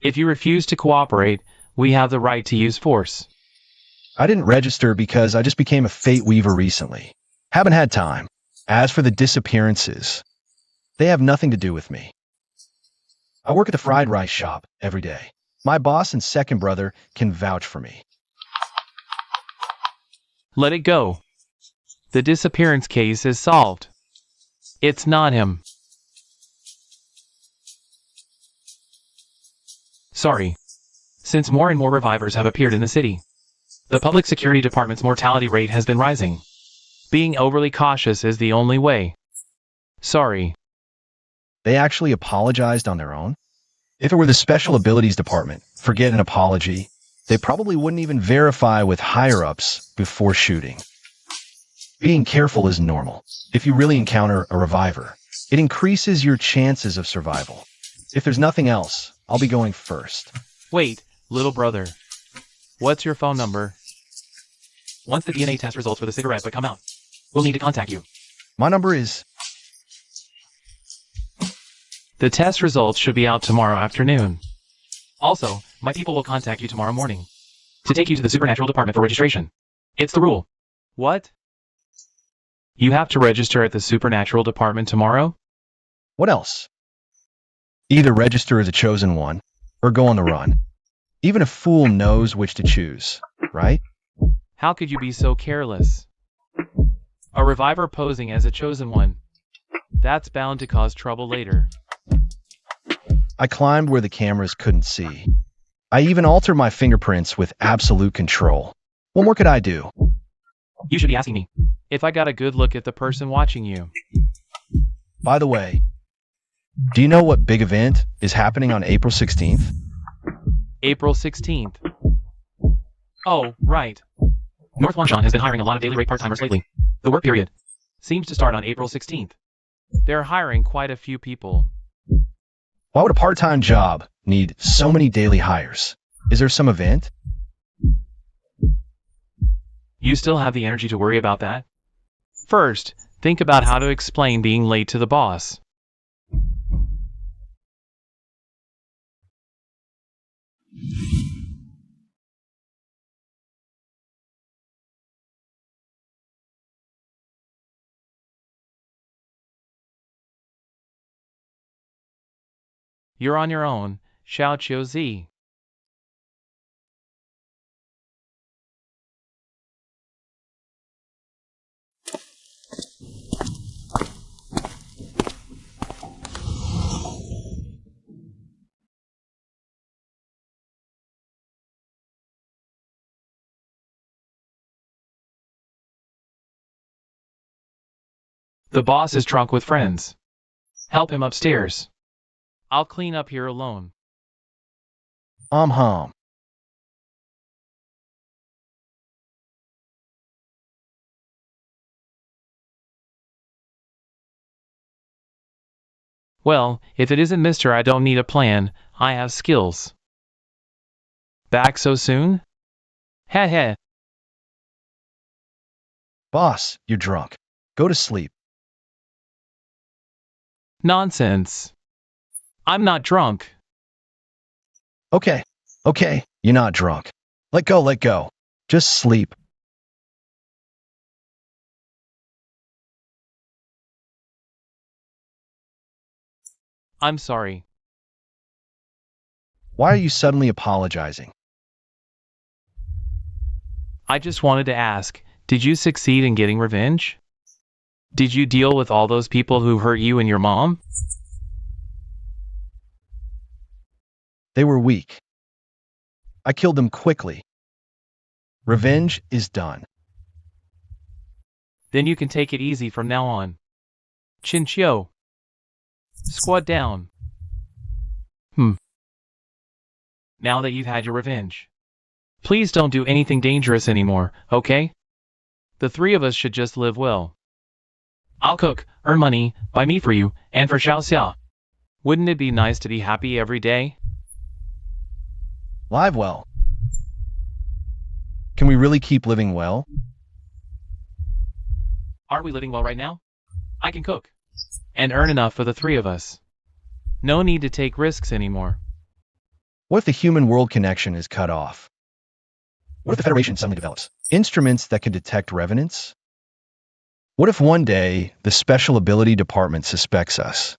If you refuse to cooperate, we have the right to use force. I didn't register because I just became a fate weaver recently. Haven't had time. As for the disappearances, they have nothing to do with me. I work at the fried rice shop every day. My boss and second brother can vouch for me. Let it go. The disappearance case is solved. It's not him. Sorry. Since more and more revivers have appeared in the city, the public security department's mortality rate has been rising. Being overly cautious is the only way. Sorry. They actually apologized on their own? If it were the special abilities department, forget an apology. They probably wouldn't even verify with higher-ups before shooting. Being careful is normal. If you really encounter a reviver, it increases your chances of survival. If there's nothing else, I'll be going first. Wait, little brother. What's your phone number? Once the DNA test results for the cigarette but come out, we'll need to contact you. My number is... The test results should be out tomorrow afternoon. Also, my people will contact you tomorrow morning to take you to the supernatural department for registration. It's the rule. What? You have to register at the supernatural department tomorrow? What else? Either register as a chosen one, or go on the run. Even a fool knows which to choose, right? How could you be so careless? A reviver posing as a chosen one. That's bound to cause trouble later. I climbed where the cameras couldn't see. I even altered my fingerprints with absolute control. What more could I do? You should be asking me if I got a good look at the person watching you. By the way, do you know what big event is happening on April 16th? April 16th. Oh, right. North Wangshan has been hiring a lot of daily rate part-timers lately. The work period seems to start on April 16th. They're hiring quite a few people. Why would a part-time job need so many daily hires? Is there some event? You still have the energy to worry about that? First, Think about how to explain being late to the boss. You're on your own, Xiao Qiu Zi. The boss is drunk with friends. Help him upstairs. I'll clean up here alone. Hum. Well, if it isn't Mr. I don't need a plan, I have skills. Back so soon? Heh heh. Boss, you're drunk. Go to sleep. Nonsense. I'm not drunk. Okay, you're not drunk. Let go. Just sleep. I'm sorry. Why are you suddenly apologizing? I just wanted to ask, did you succeed in getting revenge? Did you deal with all those people who hurt you and your mom? They were weak. I killed them quickly. Revenge is done. Then you can take it easy from now on. Chin Chio. Squad down. Now that you've had your revenge. Please don't do anything dangerous anymore, okay? The three of us should just live well. I'll cook, earn money, buy meat for you, and for Xiao Xia. Wouldn't it be nice to be happy every day? Live well. Can we really keep living well? Aren't we living well right now? I can cook. And earn enough for the three of us. No need to take risks anymore. What if the human-world connection is cut off? What if the Federation suddenly develops instruments that can detect revenants? What if one day the Special Ability Department suspects us?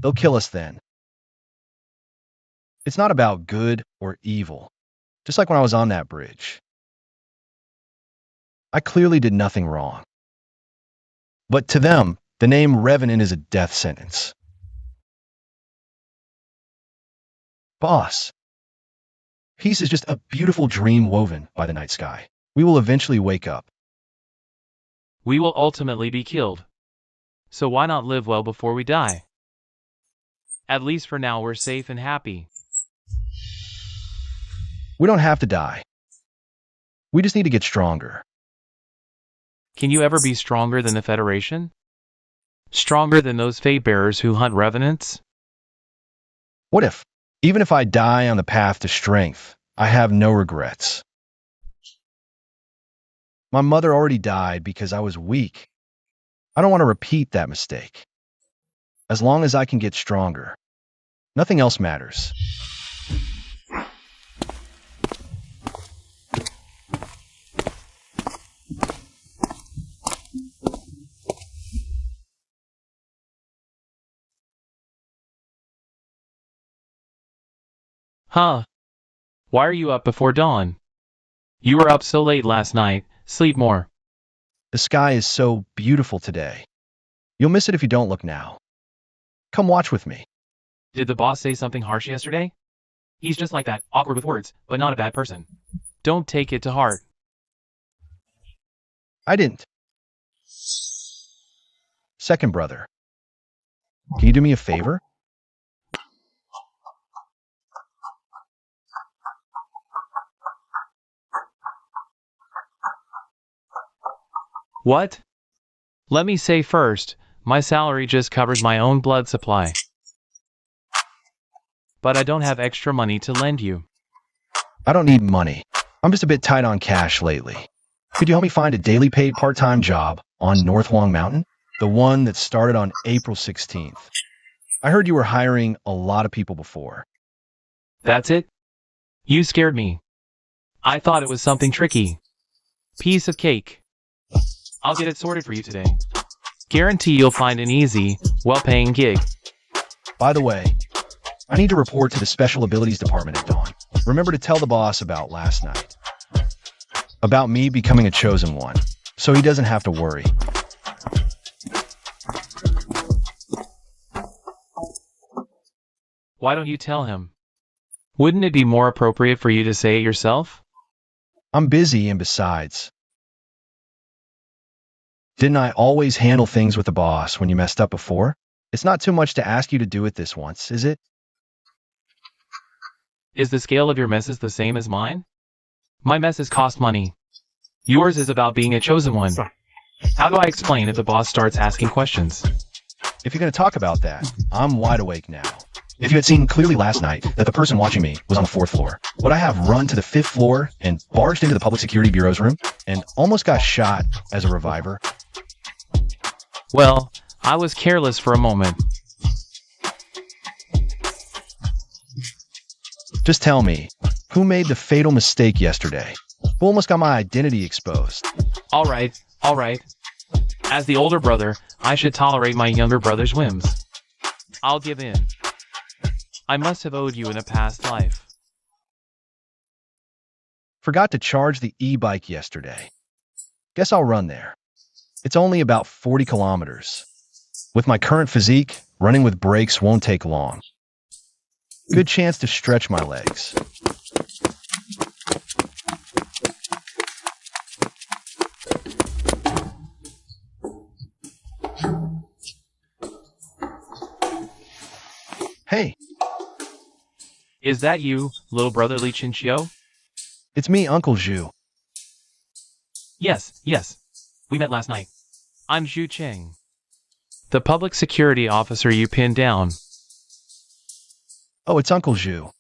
They'll kill us then. It's not about good or evil, just like when I was on that bridge. I clearly did nothing wrong. But to them, the name Revenant is a death sentence. Boss, peace is just a beautiful dream woven by the night sky. We will eventually wake up. We will ultimately be killed. So why not live well before we die? At least for now we're safe and happy. We don't have to die. We just need to get stronger. Can you ever be stronger than the Federation? Stronger than those fate bearers who hunt revenants? What if, even if I die on the path to strength, I have no regrets? My mother already died because I was weak. I don't want to repeat that mistake. As long as I can get stronger, nothing else matters. Huh? Why are you up before dawn? You were up so late last night, sleep more. The sky is so beautiful today. You'll miss it if you don't look now. Come watch with me. Did the boss say something harsh yesterday? He's just like that, awkward with words, but not a bad person. Don't take it to heart. I didn't. Second brother, can you do me a favor? What? Let me say first, my salary just covers my own blood supply. But I don't have extra money to lend you. I don't need money. I'm just a bit tight on cash lately. Could you help me find a daily paid part-time job on North Long Mountain? The one that started on April 16th. I heard you were hiring a lot of people before. That's it? You scared me. I thought it was something tricky. Piece of cake. I'll get it sorted for you today. Guarantee you'll find an easy, well-paying gig. By the way, I need to report to the Special Abilities Department at dawn. Remember to tell the boss about last night. About me becoming a chosen one, so he doesn't have to worry. Why don't you tell him? Wouldn't it be more appropriate for you to say it yourself? I'm busy, and besides, didn't I always handle things with the boss when you messed up before? It's not too much to ask you to do it this once, is it? Is the scale of your messes the same as mine? My messes cost money. Yours is about being a chosen one. How do I explain if the boss starts asking questions? If you're going to talk about that, I'm wide awake now. If you had seen clearly last night that the person watching me was on the 4th floor, would I have run to the 5th floor and barged into the Public Security Bureau's room and almost got shot as a reviver? Well, I was careless for a moment. Just tell me, who made the fatal mistake yesterday? Who almost got my identity exposed? All right. As the older brother, I should tolerate my younger brother's whims. I'll give in. I must have owed you in a past life. Forgot to charge the e-bike yesterday. Guess I'll run there. It's only about 40 kilometers. With my current physique, running with brakes won't take long. Good chance to stretch my legs. Hey, Is that you, little brotherly Chinchio? it's me, Uncle Zhu. Yes. We met last night. I'm Zhu Cheng, the public security officer you pinned down. Oh, it's Uncle Zhu.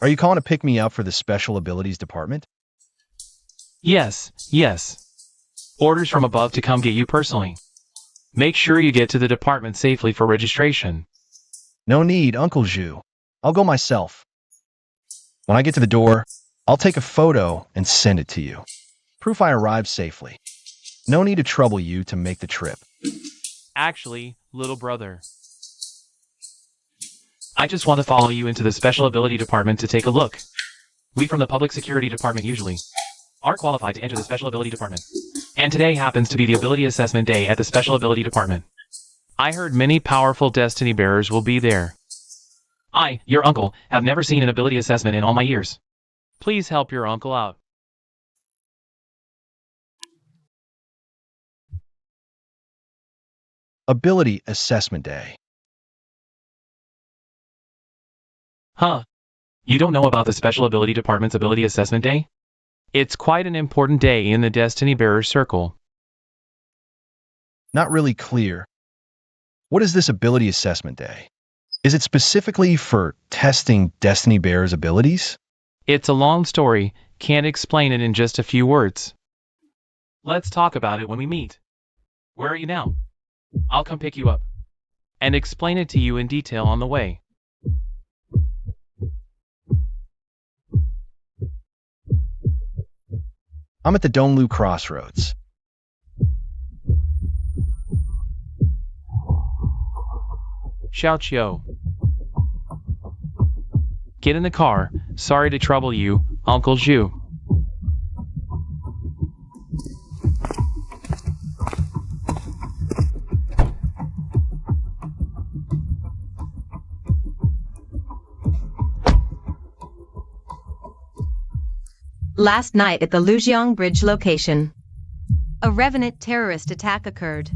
Are you calling to pick me up for the Special Abilities Department? Yes. Orders from above to come get you personally. Make sure you get to the department safely for registration. No need, Uncle Zhu. I'll go myself. When I get to the door, I'll take a photo and send it to you. Proof I arrived safely. No need to trouble you to make the trip. Actually, little brother, I just want to follow you into the Special Ability Department to take a look. We from the Public Security Department usually are qualified to enter the Special Ability Department. And today happens to be the Ability Assessment Day at the Special Ability Department. I heard many powerful Destiny Bearers will be there. I, your uncle, have never seen an ability assessment in all my years. Please help your uncle out. Ability Assessment Day. Huh? You don't know about the Special Ability Department's Ability Assessment Day? It's quite an important day in the Destiny Bearer Circle. Not really clear. What is this Ability Assessment Day? Is it specifically for testing Destiny Bearers' abilities? It's a long story, can't explain it in just a few words. Let's talk about it when we meet. Where are you now? I'll come pick you up and explain it to you in detail on the way. I'm at the Donglu Crossroads. Xiao. Get in the car. Sorry to trouble you, Uncle Zhu. Last night at the Lujiang Bridge location, a Revenant terrorist attack occurred.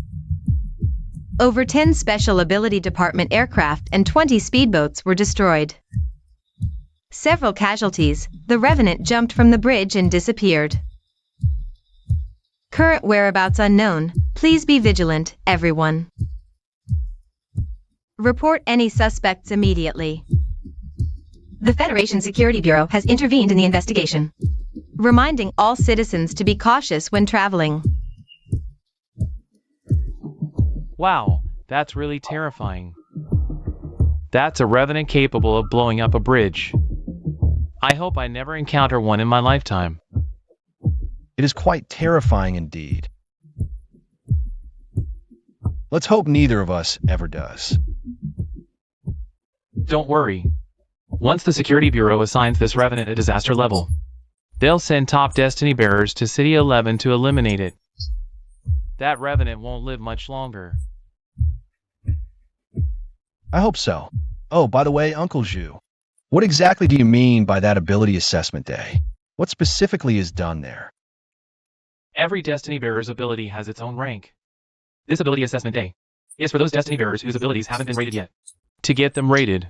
Over 10 Special Ability Department aircraft and 20 speedboats were destroyed. Several casualties, the Revenant jumped from the bridge and disappeared. Current whereabouts unknown, please be vigilant, everyone. Report any suspects immediately. The Federation Security Bureau has intervened in the investigation, reminding all citizens to be cautious when traveling. Wow, that's really terrifying. That's a revenant capable of blowing up a bridge. I hope I never encounter one in my lifetime. It is quite terrifying indeed. Let's hope neither of us ever does. Don't worry. Once the Security Bureau assigns this revenant a disaster level, they'll send top Destiny bearers to City 11 to eliminate it. That revenant won't live much longer. I hope so. Oh, by the way, Uncle Zhu, what exactly do you mean by that ability assessment day? What specifically is done there? Every Destiny bearer's ability has its own rank. This ability assessment day is for those Destiny bearers whose abilities haven't been rated yet. To get them rated,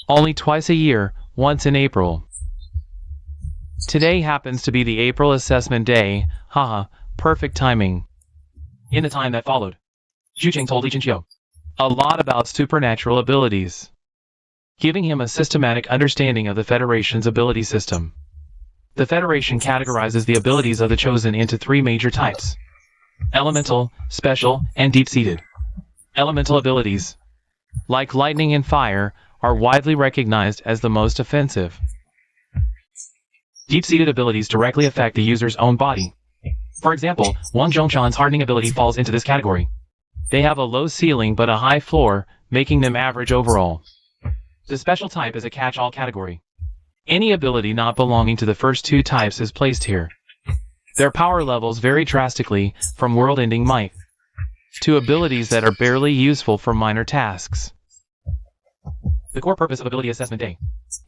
only twice a year, once in April. Today happens to be the April assessment day, haha, perfect timing. In the time that followed, Zhu Jing told Li Jinqiu a lot about supernatural abilities, giving him a systematic understanding of the Federation's ability system. The Federation categorizes the abilities of the Chosen into 3 major types: elemental, special, and deep-seated. Elemental abilities, like lightning and fire, are widely recognized as the most offensive. Deep-seated abilities directly affect the user's own body. For example, Wang Zhongshan's hardening ability falls into this category. They have a low ceiling but a high floor, making them average overall. The special type is a catch-all category. Any ability not belonging to the first 2 types is placed here. Their power levels vary drastically, from world-ending might to abilities that are barely useful for minor tasks. The core purpose of Ability Assessment Day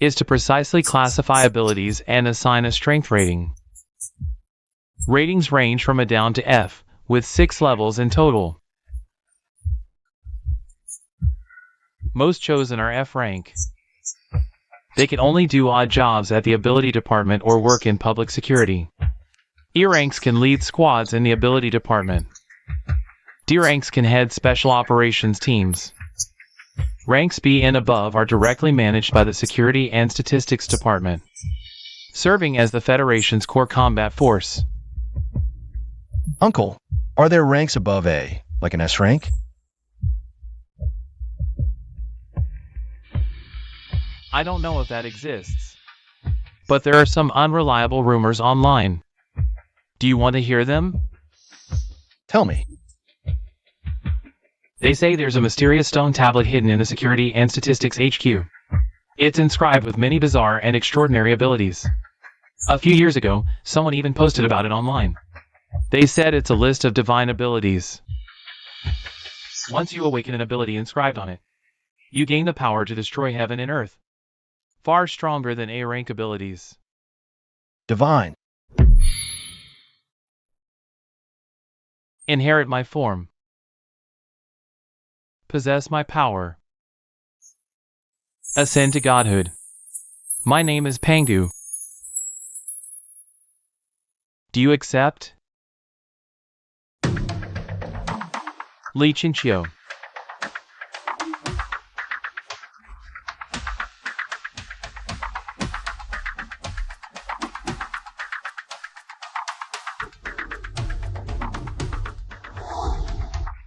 is to precisely classify abilities and assign a strength rating. Ratings range from A down to F, with 6 levels in total. Most chosen are F rank. They can only do odd jobs at the ability department or work in public security. E ranks can lead squads in the ability department. D ranks can head special operations teams. Ranks B and above are directly managed by the Security and Statistics Department, serving as the Federation's core combat force. Uncle, are there ranks above A, like an S rank? I don't know if that exists, but there are some unreliable rumors online. Do you want to hear them? Tell me. They say there's a mysterious stone tablet hidden in the Security and Statistics HQ. It's inscribed with many bizarre and extraordinary abilities. A few years ago, someone even posted about it online. They said it's a list of divine abilities. Once you awaken an ability inscribed on it, you gain the power to destroy heaven and earth. Far stronger than A rank abilities. Divine. Inherit my form. Possess my power. Ascend to godhood. My name is Pangdu. Do you accept? Li Jinqiu.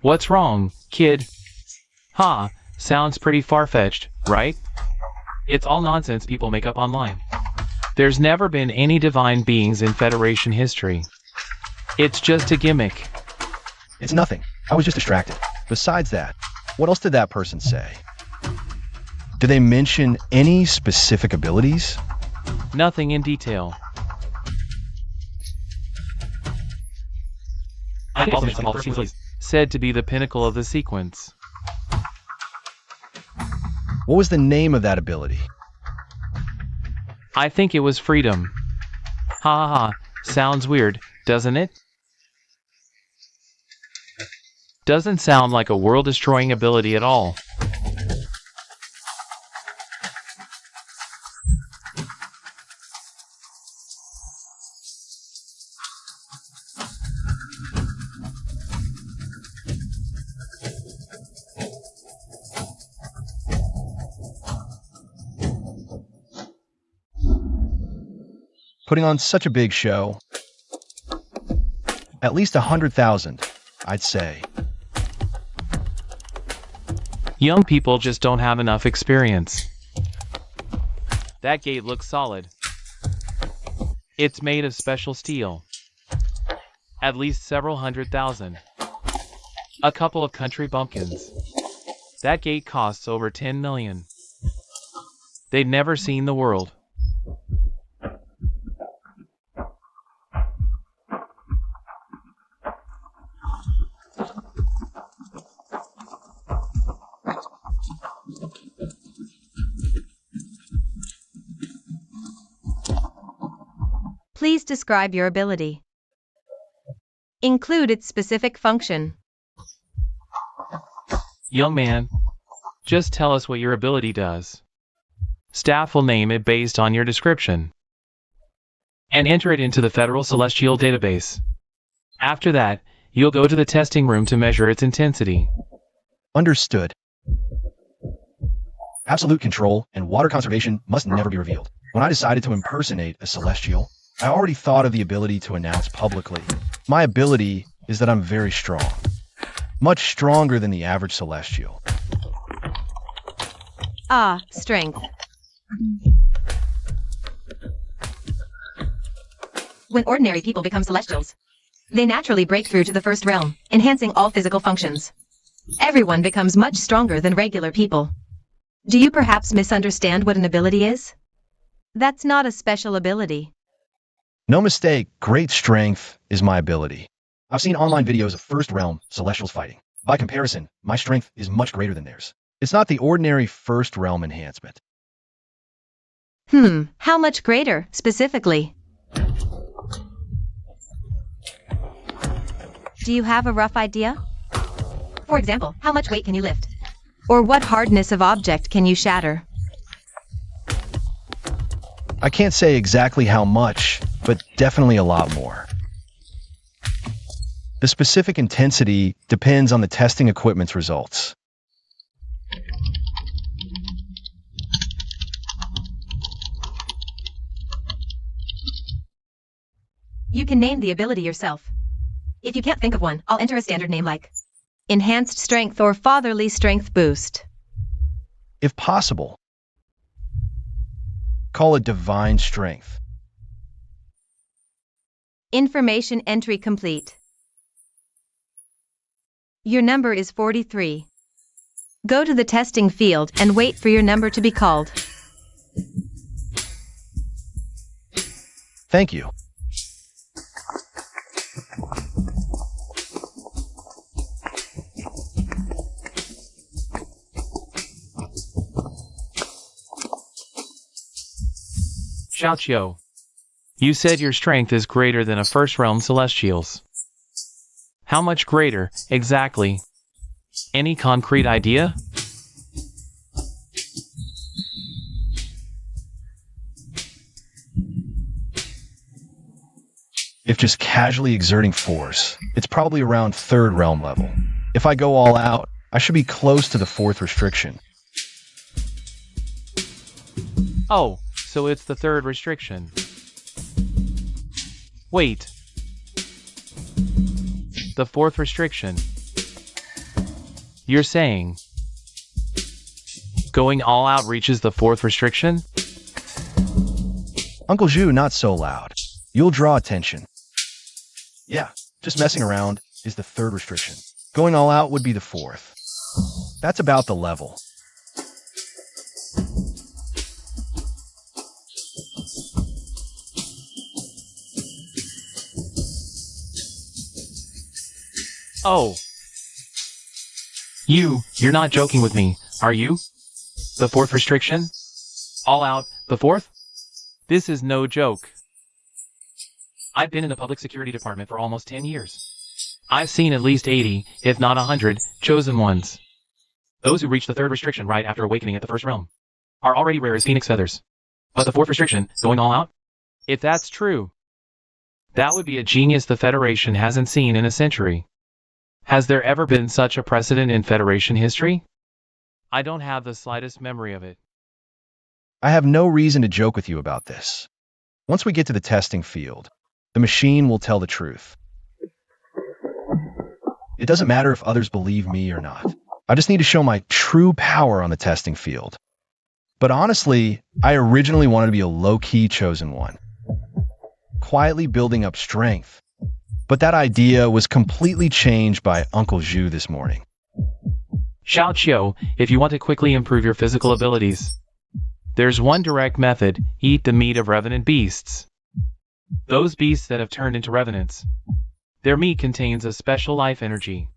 What's wrong, kid? Ha, sounds pretty far-fetched, right? It's all nonsense people make up online. There's never been any divine beings in Federation history. It's just a gimmick. It's nothing. I was just distracted. Besides that, what else did that person say? Did they mention any specific abilities? Nothing in detail. Said to be the pinnacle of the sequence. What was the name of that ability? I think it was freedom. Ha ha ha, sounds weird, doesn't it? Doesn't sound like a world-destroying ability at all. Putting on such a big show. At least 100,000, I'd say. Young people just don't have enough experience. That gate looks solid. It's made of special steel. At least several 100,000. A couple of country bumpkins. That gate costs over 10 million. They'd never seen the world. Please describe your ability. Include its specific function. Young man, just tell us what your ability does. Staff will name it based on your description and enter it into the Federal Celestial Database. After that, you'll go to the testing room to measure its intensity. Understood. Absolute control and water conservation must never be revealed. When I decided to impersonate a celestial, I already thought of the ability to announce publicly. My ability is that I'm very strong. Much stronger than the average celestial. Ah, strength. When ordinary people become celestials, they naturally break through to the first realm, enhancing all physical functions. Everyone becomes much stronger than regular people. Do you perhaps misunderstand what an ability is? That's not a special ability. No mistake, great strength is my ability. I've seen online videos of first realm celestials fighting. By comparison, my strength is much greater than theirs. It's not the ordinary first realm enhancement. How much greater, specifically? Do you have a rough idea? For example, how much weight can you lift? Or what hardness of object can you shatter? I can't say exactly how much, but definitely a lot more. The specific intensity depends on the testing equipment's results. You can name the ability yourself. If you can't think of one, I'll enter a standard name like Enhanced Strength or Fatherly Strength Boost. If possible, call it Divine Strength. Information entry complete. Your number is 43. Go to the testing field and wait for your number to be called. Thank you. Xiaoqiu, you said your strength is greater than a first realm celestial's. How much greater, exactly? Any concrete idea? If just casually exerting force, it's probably around third realm level. If I go all out, I should be close to the fourth restriction. Oh, so it's the third restriction. Wait. The fourth restriction. You're saying going all out reaches the fourth restriction? Uncle Zhu, not so loud. You'll draw attention. Yeah, just messing around is the third restriction. Going all out would be the fourth. That's about the level. Oh. You're not joking with me, are you? The fourth restriction? All out, the fourth? This is no joke. I've been in the public security department for almost 10 years. I've seen at least 80, if not 100, chosen ones. Those who reach the third restriction right after awakening at the first realm are already rare as phoenix feathers. But the fourth restriction, going all out? If that's true, that would be a genius the Federation hasn't seen in a century. Has there ever been such a precedent in Federation history? I don't have the slightest memory of it. I have no reason to joke with you about this. Once we get to the testing field, the machine will tell the truth. It doesn't matter if others believe me or not. I just need to show my true power on the testing field. But honestly, I originally wanted to be a low-key chosen one, quietly building up strength. But that idea was completely changed by Uncle Zhu this morning. Xiao Qiu, if you want to quickly improve your physical abilities, there's one direct method: eat the meat of revenant beasts. Those beasts that have turned into revenants. Their meat contains a special life energy.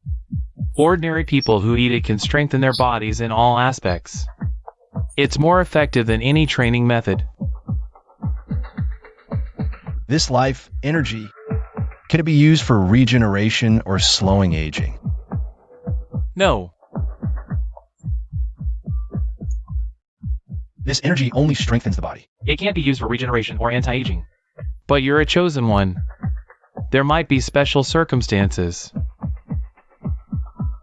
Ordinary people who eat it can strengthen their bodies in all aspects. It's more effective than any training method. This life energy, can it be used for regeneration or slowing aging? No. This energy only strengthens the body. It can't be used for regeneration or anti-aging. But you're a chosen one. There might be special circumstances.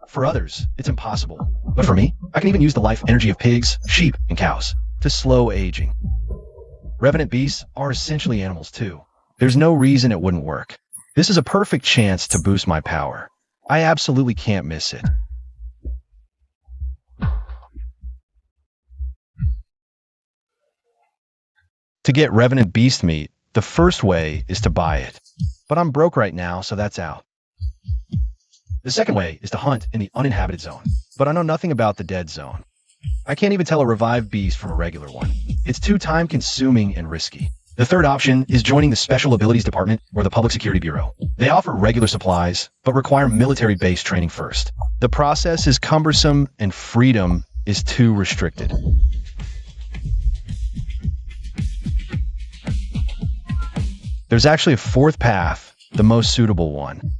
For others, it's impossible. But for me, I can even use the life energy of pigs, sheep, and cows to slow aging. Revenant beasts are essentially animals too. There's no reason it wouldn't work. This is a perfect chance to boost my power. I absolutely can't miss it. To get revenant beast meat, the first way is to buy it. But I'm broke right now, so that's out. The second way is to hunt in the uninhabited zone. But I know nothing about the dead zone. I can't even tell a revived beast from a regular one. It's too time-consuming and risky. The third option is joining the Special Abilities Department or the Public Security Bureau. They offer regular supplies, but require military-based training first. The process is cumbersome and freedom is too restricted. There's actually a fourth path, the most suitable one.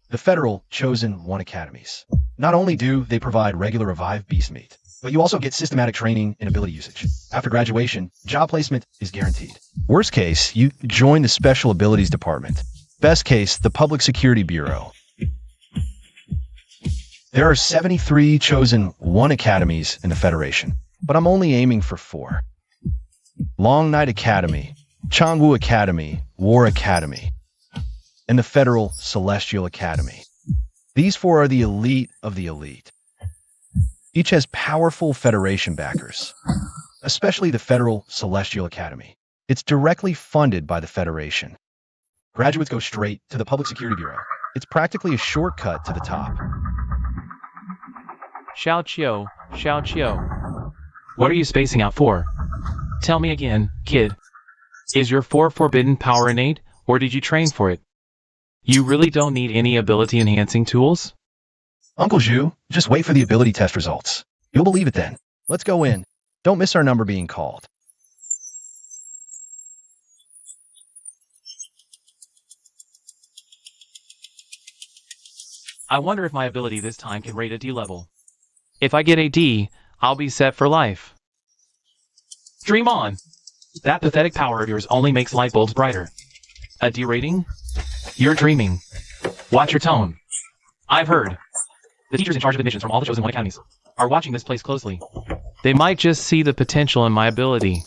The Federal Chosen One Academies. Not only do they provide regular revived beast meat, but you also get systematic training and ability usage. After graduation, job placement is guaranteed. Worst case, you join the Special Abilities Department. Best case, the Public Security Bureau. There are 73 Chosen One Academies in the Federation, but I'm only aiming for 4. Long Night Academy, Changwu Academy, War Academy, and the Federal Celestial Academy. These 4 are the elite of the elite. Each has powerful Federation backers, especially the Federal Celestial Academy. It's directly funded by the Federation. Graduates go straight to the Public Security Bureau. It's practically a shortcut to the top. Xiao Qiu. What are you spacing out for? Tell me again, kid. Is your 4 forbidden power innate, or did you train for it? You really don't need any ability-enhancing tools? Uncle Zhu, just wait for the ability test results. You'll believe it then. Let's go in. Don't miss our number being called. I wonder if my ability this time can rate a D level. If I get a D, I'll be set for life. Dream on! That pathetic power of yours only makes light bulbs brighter. A D rating? You're dreaming. Watch your tone. I've heard. The teachers in charge of admissions from all the Chosen One Academies are watching this place closely. They might just see the potential in my ability.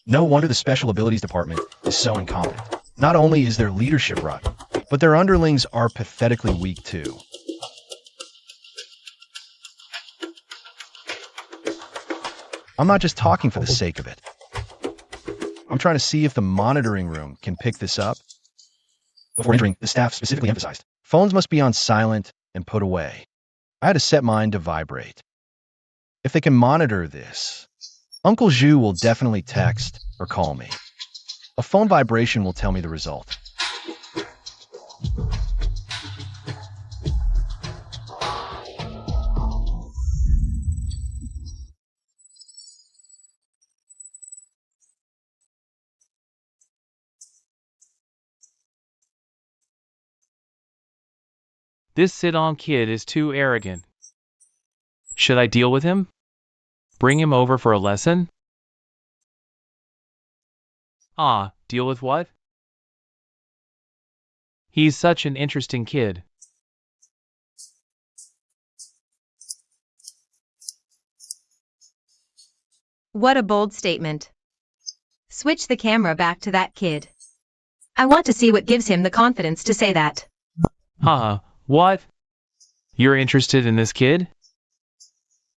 No wonder the Special Abilities Department is so incompetent. Not only is their leadership rotten, but their underlings are pathetically weak too. I'm not just talking for the sake of it. I'm trying to see if the monitoring room can pick this up. Before entering, the staff specifically emphasized, phones must be on silent and put away. I had to set mine to vibrate. If they can monitor this, Uncle Zhu will definitely text or call me. A phone vibration will tell me the result. This sit-on kid is too arrogant. Should I deal with him? Bring him over for a lesson? Ah, deal with what? He's such an interesting kid. What a bold statement. Switch the camera back to that kid. I want to see what gives him the confidence to say that. Haha, what? You're interested in this kid?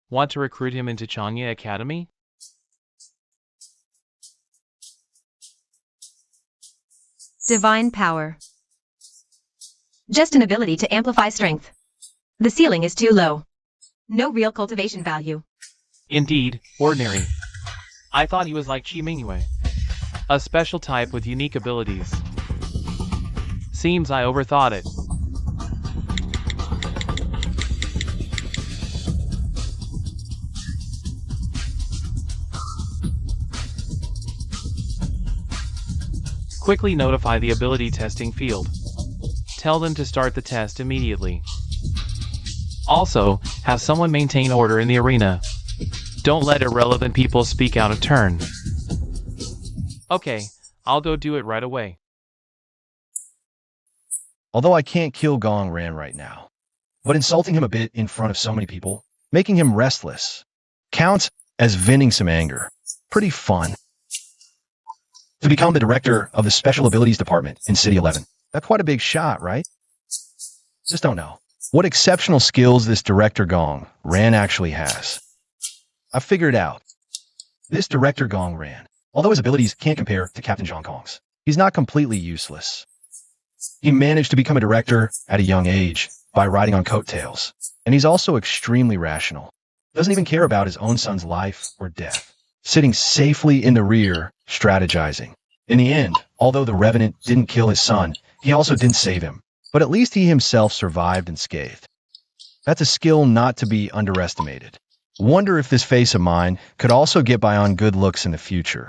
Want to recruit him into Chanya Academy? Divine power. Just an ability to amplify strength. The ceiling is too low. No real cultivation value. Indeed, ordinary. I thought he was like Chi Mingyue. A special type with unique abilities. Seems I overthought it. Quickly notify the ability testing field. Tell them to start the test immediately. Also, have someone maintain order in the arena. Don't let irrelevant people speak out of turn. Okay, I'll go do it right away. Although I can't kill Gong Ran right now, but insulting him a bit in front of so many people, making him restless, counts as venting some anger. Pretty fun. To become the director of the Special Abilities Department in City 11. That's quite a big shot, right? Just don't know what exceptional skills this director Gong Ran actually has. I figured out. This director Gong Ran, although his abilities can't compare to Captain Zhang Kong's, he's not completely useless. He managed to become a director at a young age by riding on coattails, and he's also extremely rational. Doesn't even care about his own son's life or death, sitting safely in the rear, strategizing. In the end, although the Revenant didn't kill his son, he also didn't save him, but at least he himself survived unscathed. That's a skill not to be underestimated. Wonder if this face of mine could also get by on good looks in the future.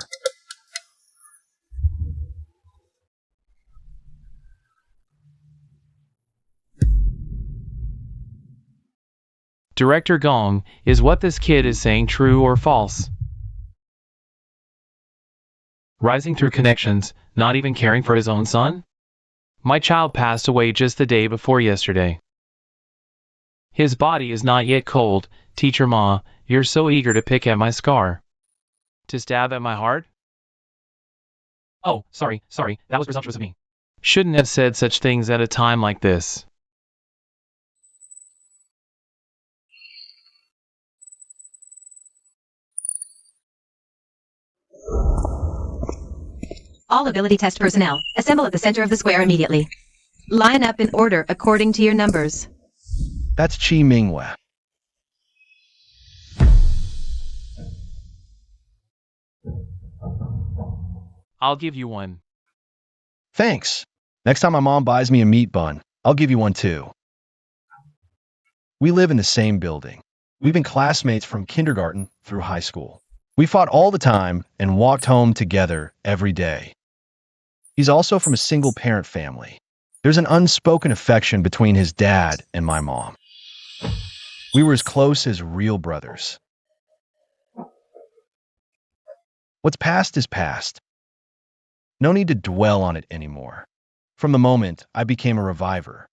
Director Gong, is what this kid is saying true or false? Rising through connections, not even caring for his own son? My child passed away just the day before yesterday. His body is not yet cold. Teacher Ma, you're so eager to pick at my scar. To stab at my heart? Oh, sorry, that was presumptuous of me. Shouldn't have said such things at a time like this. All ability test personnel, assemble at the center of the square immediately. Line up in order according to your numbers. That's Chi Mingyue. I'll give you one. Thanks. Next time my mom buys me a meat bun, I'll give you one too. We live in the same building. We've been classmates from kindergarten through high school. We fought all the time and walked home together every day. He's also from a single-parent family. There's an unspoken affection between his dad and my mom. We were as close as real brothers. What's past is past. No need to dwell on it anymore. From the moment I became a reviver,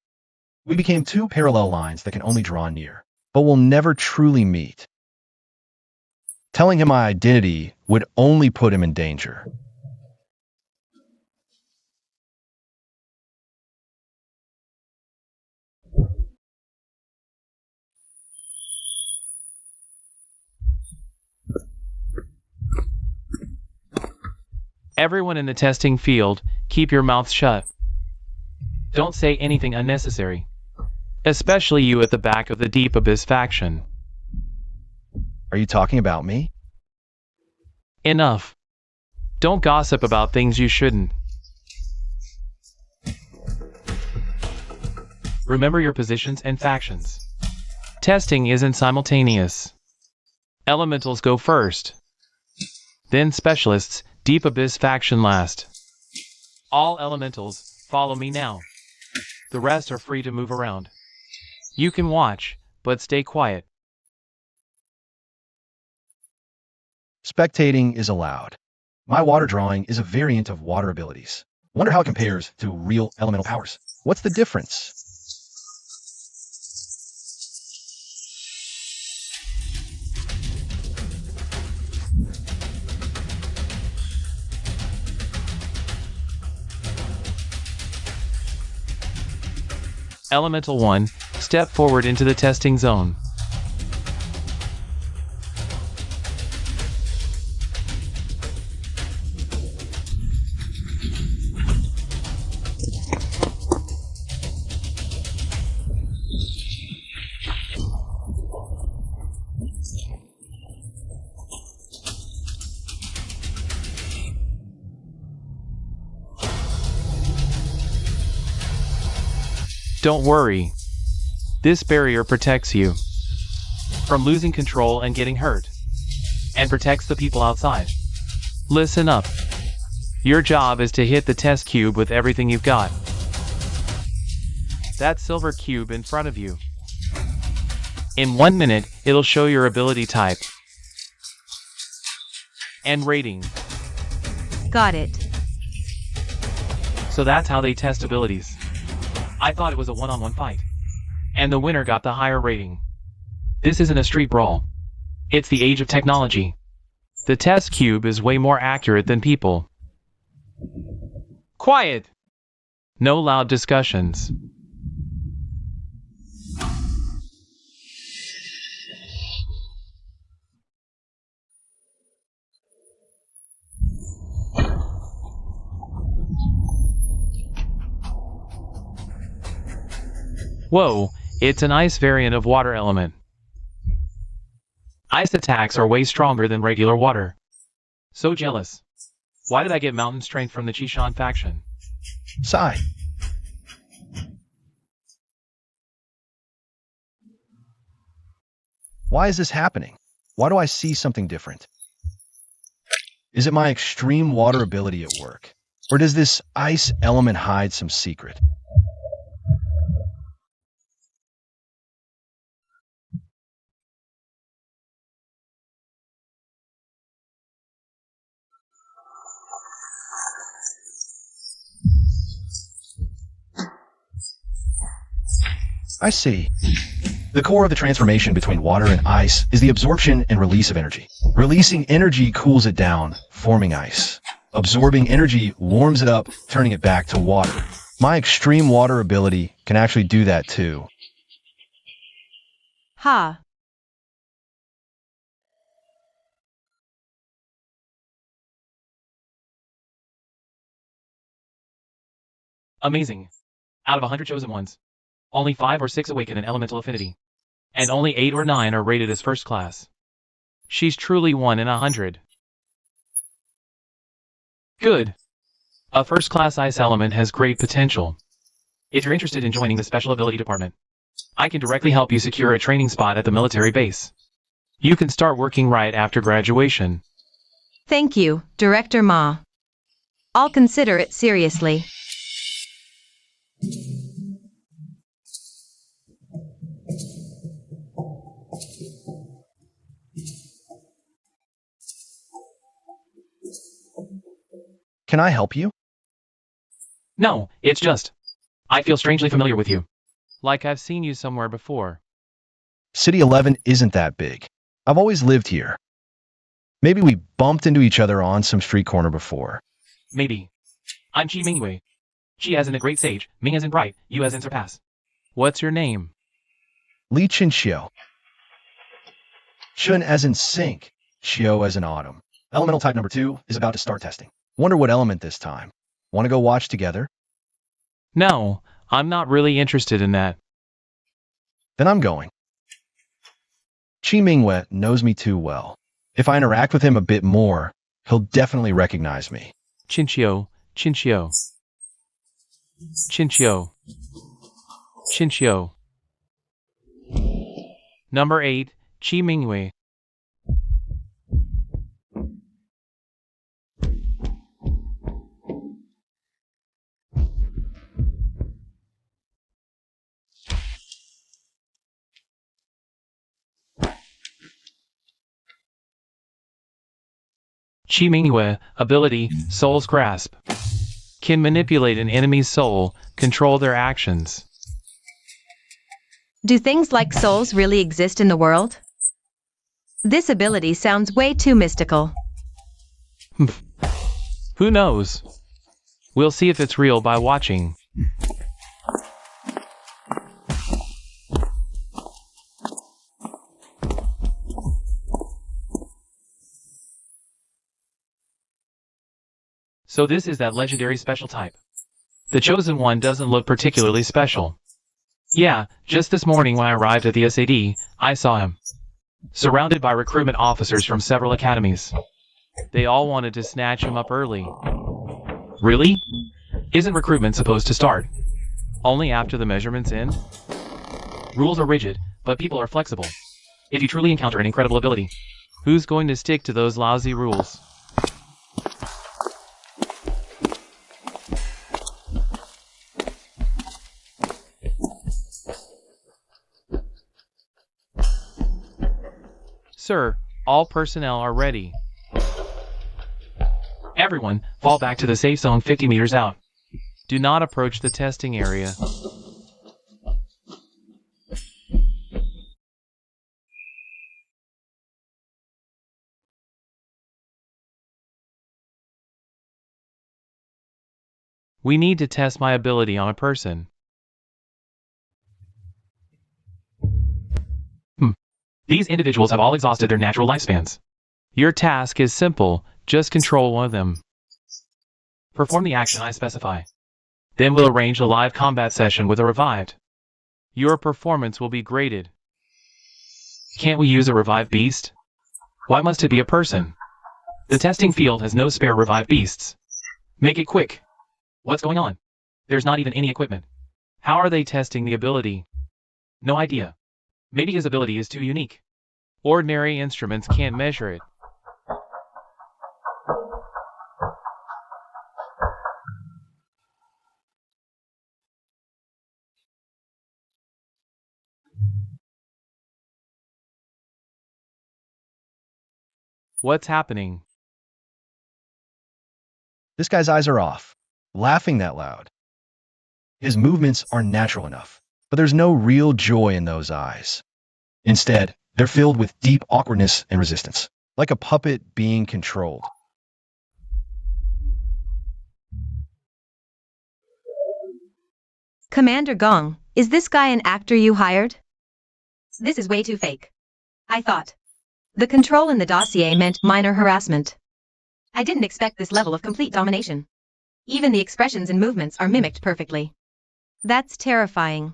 we became two parallel lines that can only draw near, but will never truly meet. Telling him my identity would only put him in danger. Everyone in the testing field, keep your mouths shut. Don't say anything unnecessary. Especially you at the back of the Deep Abyss faction. Are you talking about me? Enough. Don't gossip about things you shouldn't. Remember your positions and factions. Testing isn't simultaneous. Elementals go first. Then specialists, Deep Abyss faction last. All elementals, follow me now. The rest are free to move around. You can watch, but stay quiet. Spectating is allowed. My water drawing is a variant of water abilities. Wonder how it compares to real elemental powers. What's the difference? Elemental 1, step forward into the testing zone. Don't worry. This barrier protects you from losing control and getting hurt, and protects the people outside. Listen up. Your job is to hit the test cube with everything you've got. That silver cube in front of you. In 1 minute, it'll show your ability type and rating. Got it. So that's how they test abilities. I thought it was a one-on-one fight, and the winner got the higher rating. This isn't a street brawl. It's the age of technology. The test cube is way more accurate than people. Quiet! No loud discussions. Whoa, it's an ice variant of water element. Ice attacks are way stronger than regular water. So jealous. Why did I get mountain strength from the Chishan faction? Sigh. Why is this happening? Why do I see something different? Is it my extreme water ability at work? Or does this ice element hide some secret? I see. The core of the transformation between water and ice is the absorption and release of energy. Releasing energy cools it down, forming ice. Absorbing energy warms it up, turning it back to water. My extreme water ability can actually do that too. Ha. Amazing. Out of 100 chosen ones, only 5 or 6 awaken an elemental affinity, and only 8 or 9 are rated as first class. She's truly 1 in 100. Good. A first-class ice element has great potential. If you're interested in joining the Special Ability Department, I can directly help you secure a training spot at the military base. You can start working right after graduation. Thank you, Director Ma. I'll consider it seriously. Can I help you? No, it's just, I feel strangely familiar with you. Like I've seen you somewhere before. City 11 isn't that big. I've always lived here. Maybe we bumped into each other on some street corner before. Maybe. I'm Chi Mingwei. Chi as in the great sage, Ming as in bright, you as in surpass. What's your name? Li Chin Xiao. Chun as in sink, Xiao as in autumn. Elemental type number 2 is about to start testing. Wonder what element this time. Want to go watch together? No, I'm not really interested in that. Then I'm going. Chi Mingwei knows me too well. If I interact with him a bit more, he'll definitely recognize me. Chinchio, Chinchio. Chinchio. Chinchio. Number 8, Chi Mingwei. Chi Mingwei, ability, Soul's Grasp. Can manipulate an enemy's soul, control their actions. Do things like souls really exist in the world? This ability sounds way too mystical. Who knows? We'll see if it's real by watching. So this is that legendary special type. The chosen one doesn't look particularly special. Yeah, just this morning when I arrived at the SAD, I saw him. Surrounded by recruitment officers from several academies. They all wanted to snatch him up early. Really? Isn't recruitment supposed to start only after the measurements end? Rules are rigid, but people are flexible. If you truly encounter an incredible ability, who's going to stick to those lousy rules? Sir, all personnel are ready. Everyone, fall back to the safe zone 50 meters out. Do not approach the testing area. We need to test my ability on a person. These individuals have all exhausted their natural lifespans. Your task is simple, just control one of them. Perform the action I specify. Then we'll arrange a live combat session with a revived. Your performance will be graded. Can't we use a revived beast? Why must it be a person? The testing field has no spare revived beasts. Make it quick. What's going on? There's not even any equipment. How are they testing the ability? No idea. Maybe his ability is too unique. Ordinary instruments can't measure it. What's happening? This guy's eyes are off, laughing that loud. His movements are natural enough, but there's no real joy in those eyes. Instead, they're filled with deep awkwardness and resistance, like a puppet being controlled. Commander Gong, is this guy an actor you hired? This is way too fake. I thought. The control in the dossier meant minor harassment. I didn't expect this level of complete domination. Even the expressions and movements are mimicked perfectly. That's terrifying.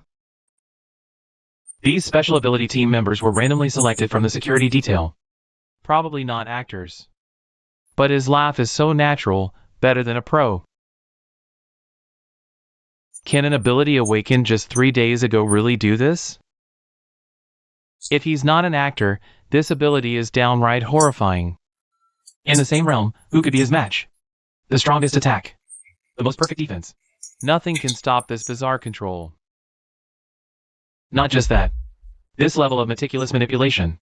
These special ability team members were randomly selected from the security detail. Probably not actors. But his laugh is so natural, better than a pro. Can an ability awakened just 3 days ago really do this? If he's not an actor, this ability is downright horrifying. In the same realm, who could be his match? The strongest attack. The most perfect defense. Nothing can stop this bizarre control. Not just that. This level of meticulous manipulation,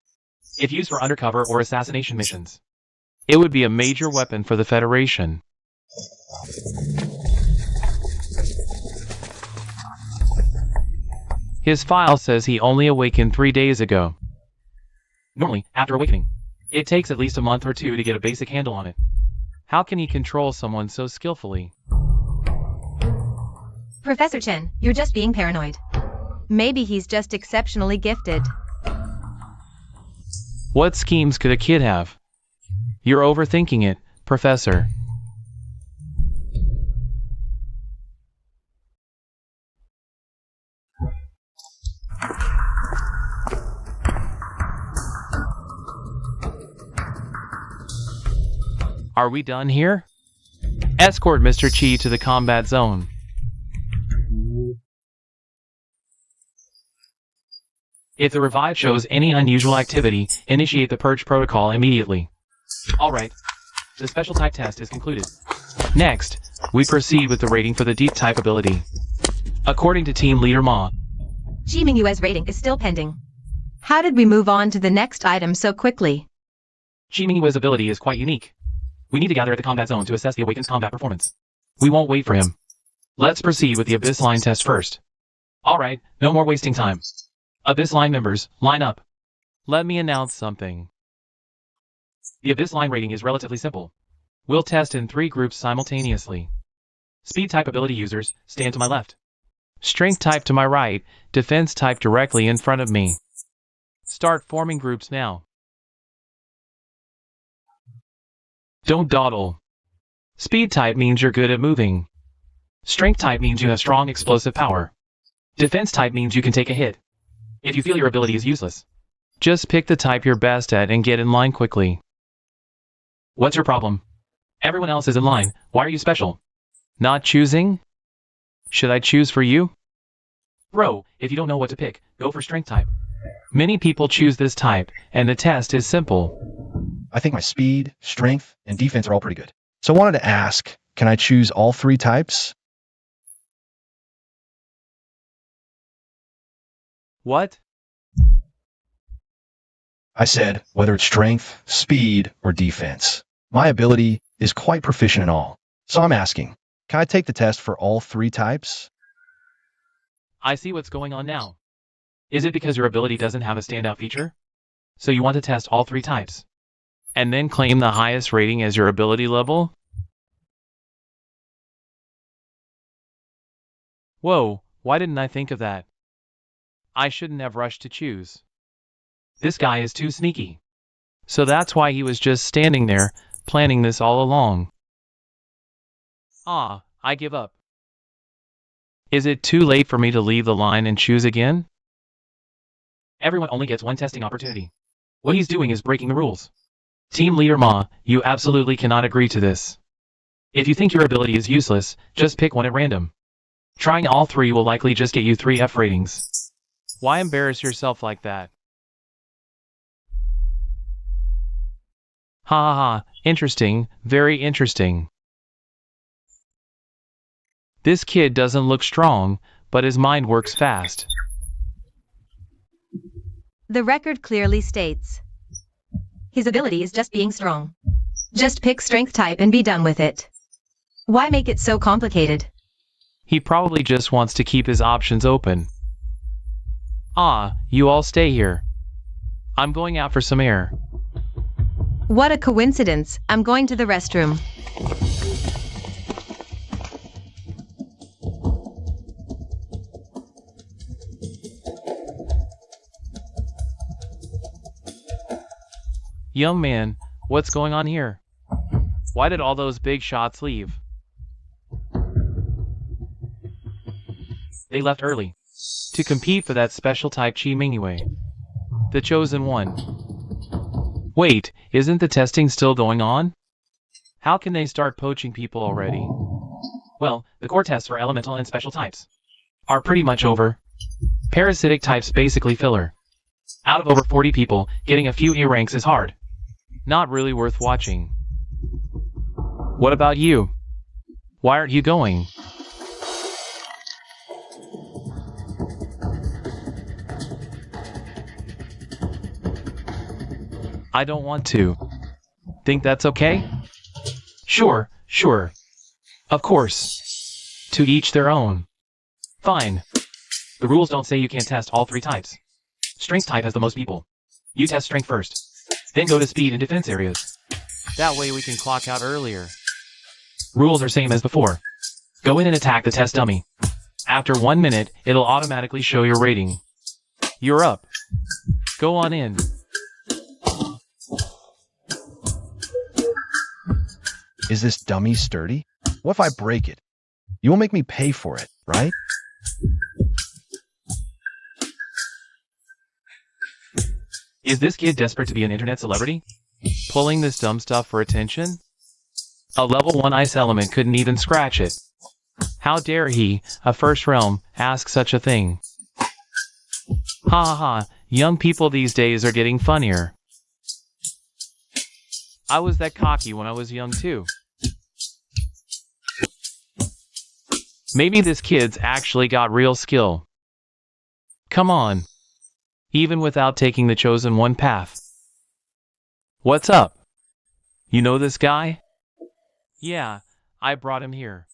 if used for undercover or assassination missions, it would be a major weapon for the Federation. His file says he only awakened 3 days ago. Normally, after awakening, it takes at least a month or two to get a basic handle on it. How can he control someone so skillfully? Professor Chen, you're just being paranoid. Maybe he's just exceptionally gifted. What schemes could a kid have? You're overthinking it, Professor. Are we done here? Escort Mr. Chi to the combat zone. If the revive shows any unusual activity, initiate the purge protocol immediately. Alright. The special type test is concluded. Next, we proceed with the rating for the deep type ability. According to Team Leader Ma, Chi Mingyue's rating is still pending. How did we move on to the next item so quickly? Chi Mingyue's ability is quite unique. We need to gather at the combat zone to assess the Awaken's combat performance. We won't wait for him. Let's proceed with the Abyss Line test first. Alright, no more wasting time. Abyss Line members, line up. Let me announce something. The Abyss Line rating is relatively simple. We'll test in 3 groups simultaneously. Speed type ability users, stand to my left. Strength type to my right, defense type directly in front of me. Start forming groups now. Don't dawdle. Speed type means you're good at moving. Strength type means you have strong explosive power. Defense type means you can take a hit. If you feel your ability is useless, just pick the type you're best at and get in line quickly. What's your problem? Everyone else is in line. Why are you special? Not choosing? Should I choose for you? Bro, if you don't know what to pick, go for strength type. Many people choose this type, and the test is simple. I think my speed, strength, and defense are all pretty good. So I wanted to ask, can I choose all 3 types? What? I said, whether it's strength, speed, or defense. My ability is quite proficient in all. So I'm asking, can I take the test for all 3 types? I see what's going on now. Is it because your ability doesn't have a standout feature? So you want to test all 3 types, and then claim the highest rating as your ability level? Whoa, why didn't I think of that? I shouldn't have rushed to choose. This guy is too sneaky. So that's why he was just standing there, planning this all along. I give up. Is it too late for me to leave the line and choose again? Everyone only gets one testing opportunity. What he's doing is breaking the rules. Team Leader Ma, you absolutely cannot agree to this. If you think your ability is useless, just pick one at random. Trying all 3 will likely just get you 3 F ratings. Why embarrass yourself like that? Ha ha ha, interesting, very interesting. This kid doesn't look strong, but his mind works fast. The record clearly states his ability is just being strong. Just pick strength type and be done with it. Why make it so complicated? He probably just wants to keep his options open. You all stay here. I'm going out for some air. What a coincidence, I'm going to the restroom. Young man, what's going on here? Why did all those big shots leave? They left early. To compete for that special type Chi Mingwei. The chosen one. Wait, isn't the testing still going on? How can they start poaching people already? Well, the core tests for elemental and special types are pretty much over. Parasitic types basically filler. Out of over 40 people, getting a few E ranks is hard. Not really worth watching. What about you? Why aren't you going? I don't want to. Think that's okay? Sure. Of course. To each their own. Fine. The rules don't say you can't test all 3 types. Strength type has the most people. You test strength first. Then go to speed and defense areas. That way we can clock out earlier. Rules are same as before. Go in and attack the test dummy. After 1 minute, it'll automatically show your rating. You're up. Go on in. Is this dummy sturdy? What if I break it? You will make me pay for it, right? Is this kid desperate to be an internet celebrity? Pulling this dumb stuff for attention? A level 1 ice element couldn't even scratch it. How dare he, a first realm, ask such a thing? Ha ha ha, young people these days are getting funnier. I was that cocky when I was young too. Maybe this kid's actually got real skill. Come on. Even without taking the chosen one path. What's up? You know this guy? Yeah, I brought him here.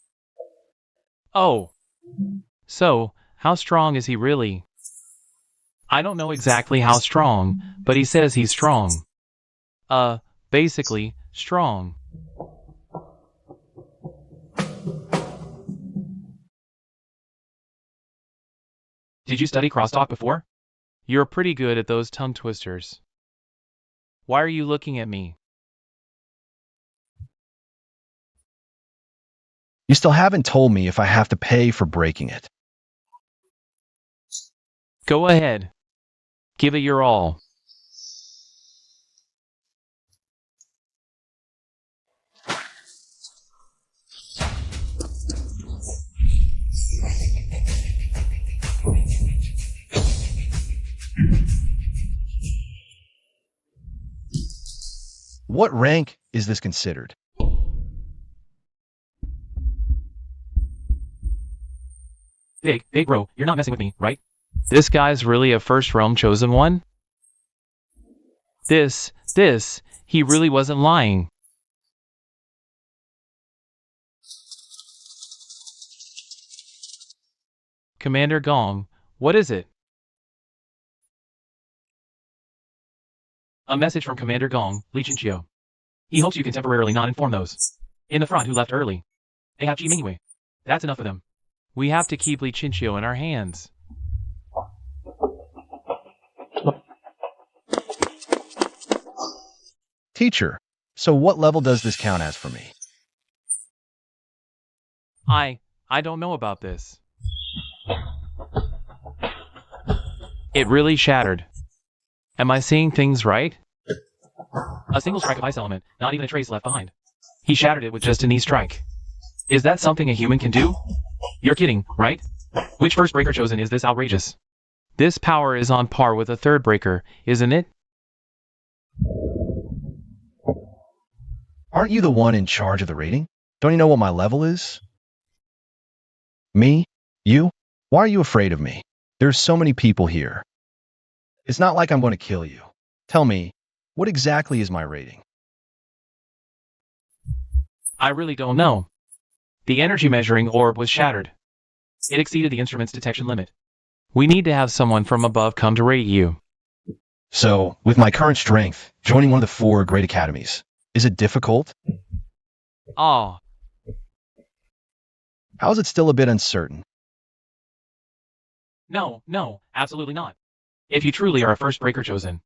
Oh. So, how strong is he really? I don't know exactly how strong, but he says he's strong. Basically, strong. Did you study crosstalk before? You're pretty good at those tongue twisters. Why are you looking at me? You still haven't told me if I have to pay for breaking it. Go ahead. Give it your all. What rank is this considered? Big bro, you're not messing with me, right? This guy's really a first realm chosen one? He really wasn't lying. Commander Gong, what is it? A message from Commander Gong, Li Chinchio. He hopes you can temporarily not inform those in the front who left early. They have Ji Mingwei. That's enough of them. We have to keep Li Chinchio in our hands. Teacher, so what level does this count as for me? I don't know about this. It really shattered. Am I seeing things right? A single strike of ice element, not even a trace left behind. He shattered it with just a knee strike. Is that something a human can do? You're kidding, right? Which first breaker chosen is this outrageous? This power is on par with a third breaker, isn't it? Aren't you the one in charge of the rating? Don't you know what my level is? Me? You? Why are you afraid of me? There's so many people here. It's not like I'm going to kill you. Tell me, what exactly is my rating? I really don't know. The energy measuring orb was shattered. It exceeded the instrument's detection limit. We need to have someone from above come to rate you. So, with my current strength, joining one of the 4 great academies, is it difficult? Ah, How is it still a bit uncertain? no, absolutely not. If you truly are a first breaker chosen,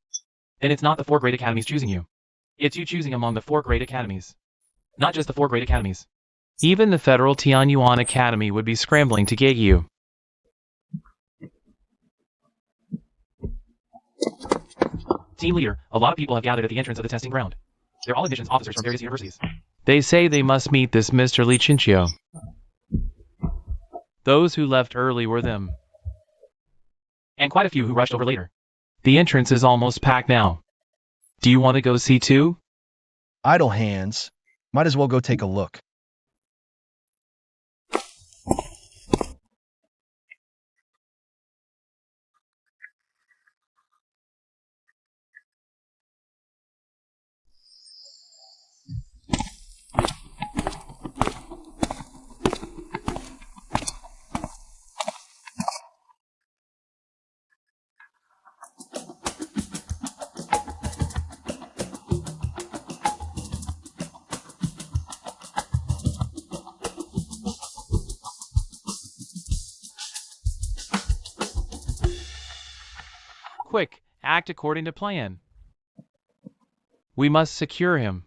then it's not the 4 great academies choosing you. It's you choosing among the 4 great academies. Not just the 4 great academies. Even the Federal Tianyuan Academy would be scrambling to get you. Team leader, a lot of people have gathered at the entrance of the testing ground. They're all admissions officers from various universities. They say they must meet this Mr. Li Chinchio. Those who left early were them. And quite a few who rushed over later. The entrance is almost packed now. Do you want to go see too? Idle hands. Might as well go take a look. Quick, act according to plan. We must secure him.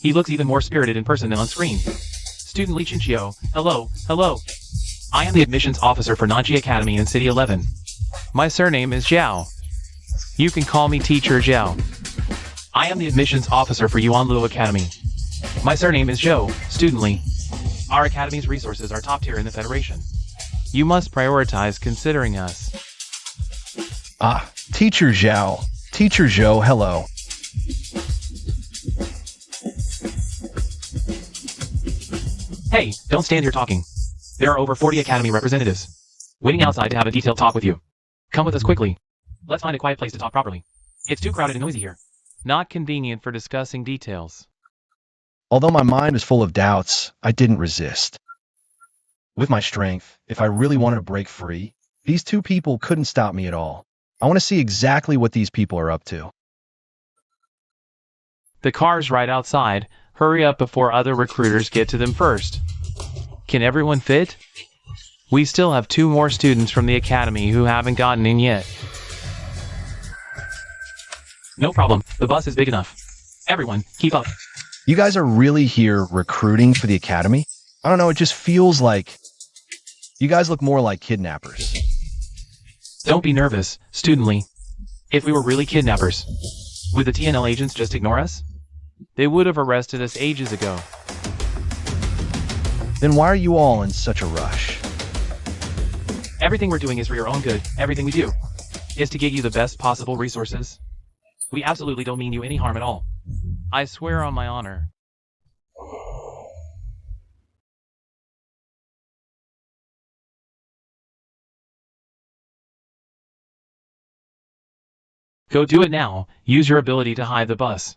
He looks even more spirited in person than on screen. Student Li Chinchio, hello. I am the admissions officer for Nanji Academy in City 11. My surname is Zhao. You can call me Teacher Zhao. I am the admissions officer for Yuanluo Academy. My surname is Zhou, Student Li. Our academy's resources are top tier in the Federation. You must prioritize considering us. Ah, Teacher Zhao. Teacher Zhou, hello. Hey, don't stand here talking. There are over 40 Academy representatives waiting outside to have a detailed talk with you. Come with us quickly. Let's find a quiet place to talk properly. It's too crowded and noisy here. Not convenient for discussing details. Although my mind was full of doubts, I didn't resist. With my strength, if I really wanted to break free, these 2 people couldn't stop me at all. I want to see exactly what these people are up to. The car's right outside. Hurry up before other recruiters get to them first. Can everyone fit? We still have 2 more students from the academy who haven't gotten in yet. No problem. The bus is big enough. Everyone, keep up. You guys are really here recruiting for the academy? I don't know, it just feels like you guys look more like kidnappers. Don't be nervous, Student Lee. If we were really kidnappers, would the TNL agents just ignore us? They would have arrested us ages ago. Then why are you all in such a rush? Everything we're doing is for your own good. Everything we do is to get you the best possible resources. We absolutely don't mean you any harm at all. I swear on my honor. Go do it now. Use your ability to hide the bus.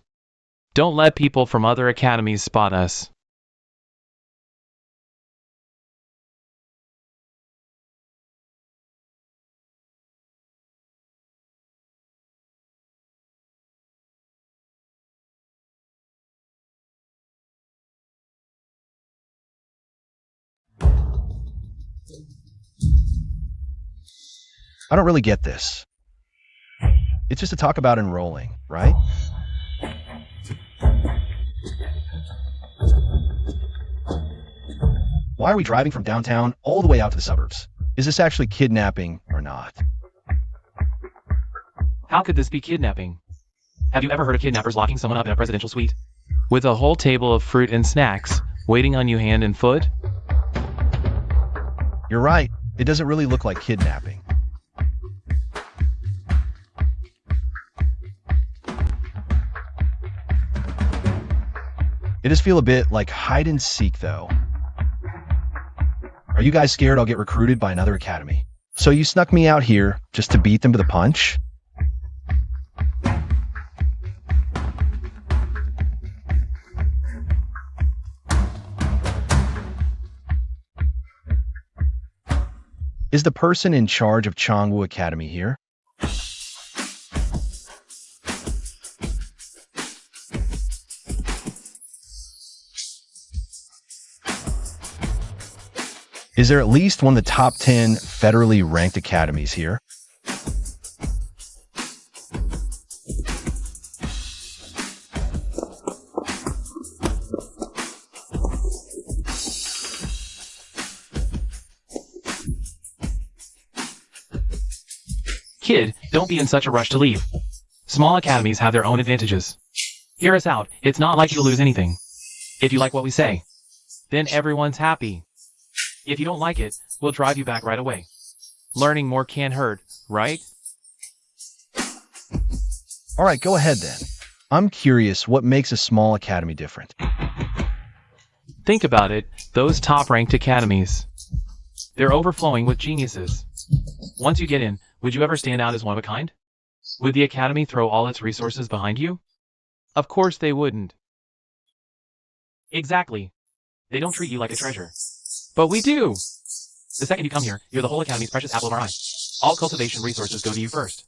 Don't let people from other academies spot us. I don't really get this. It's just to talk about enrolling, right? Why are we driving from downtown all the way out to the suburbs? Is this actually kidnapping or not? How could this be kidnapping? Have you ever heard of kidnappers locking someone up in a presidential suite? With a whole table of fruit and snacks, waiting on you hand and foot? You're right. It doesn't really look like kidnapping. It does feel a bit like hide and seek, though. Are you guys scared I'll get recruited by another academy? So you snuck me out here just to beat them to the punch? Is the person in charge of Changwu Academy here? Is there at least one of the top 10 federally ranked academies here? Kid, don't be in such a rush to leave. Small academies have their own advantages. Hear us out. It's not like you'll lose anything. If you like what we say, then everyone's happy. If you don't like it, we'll drive you back right away. Learning more can't hurt, right? All right, go ahead then. I'm curious what makes a small academy different. Think about it, those top-ranked academies. They're overflowing with geniuses. Once you get in, would you ever stand out as one of a kind? Would the academy throw all its resources behind you? Of course they wouldn't. Exactly. They don't treat you like a treasure. But we do! The second you come here, you're the whole academy's precious apple of our eye. All cultivation resources go to you first.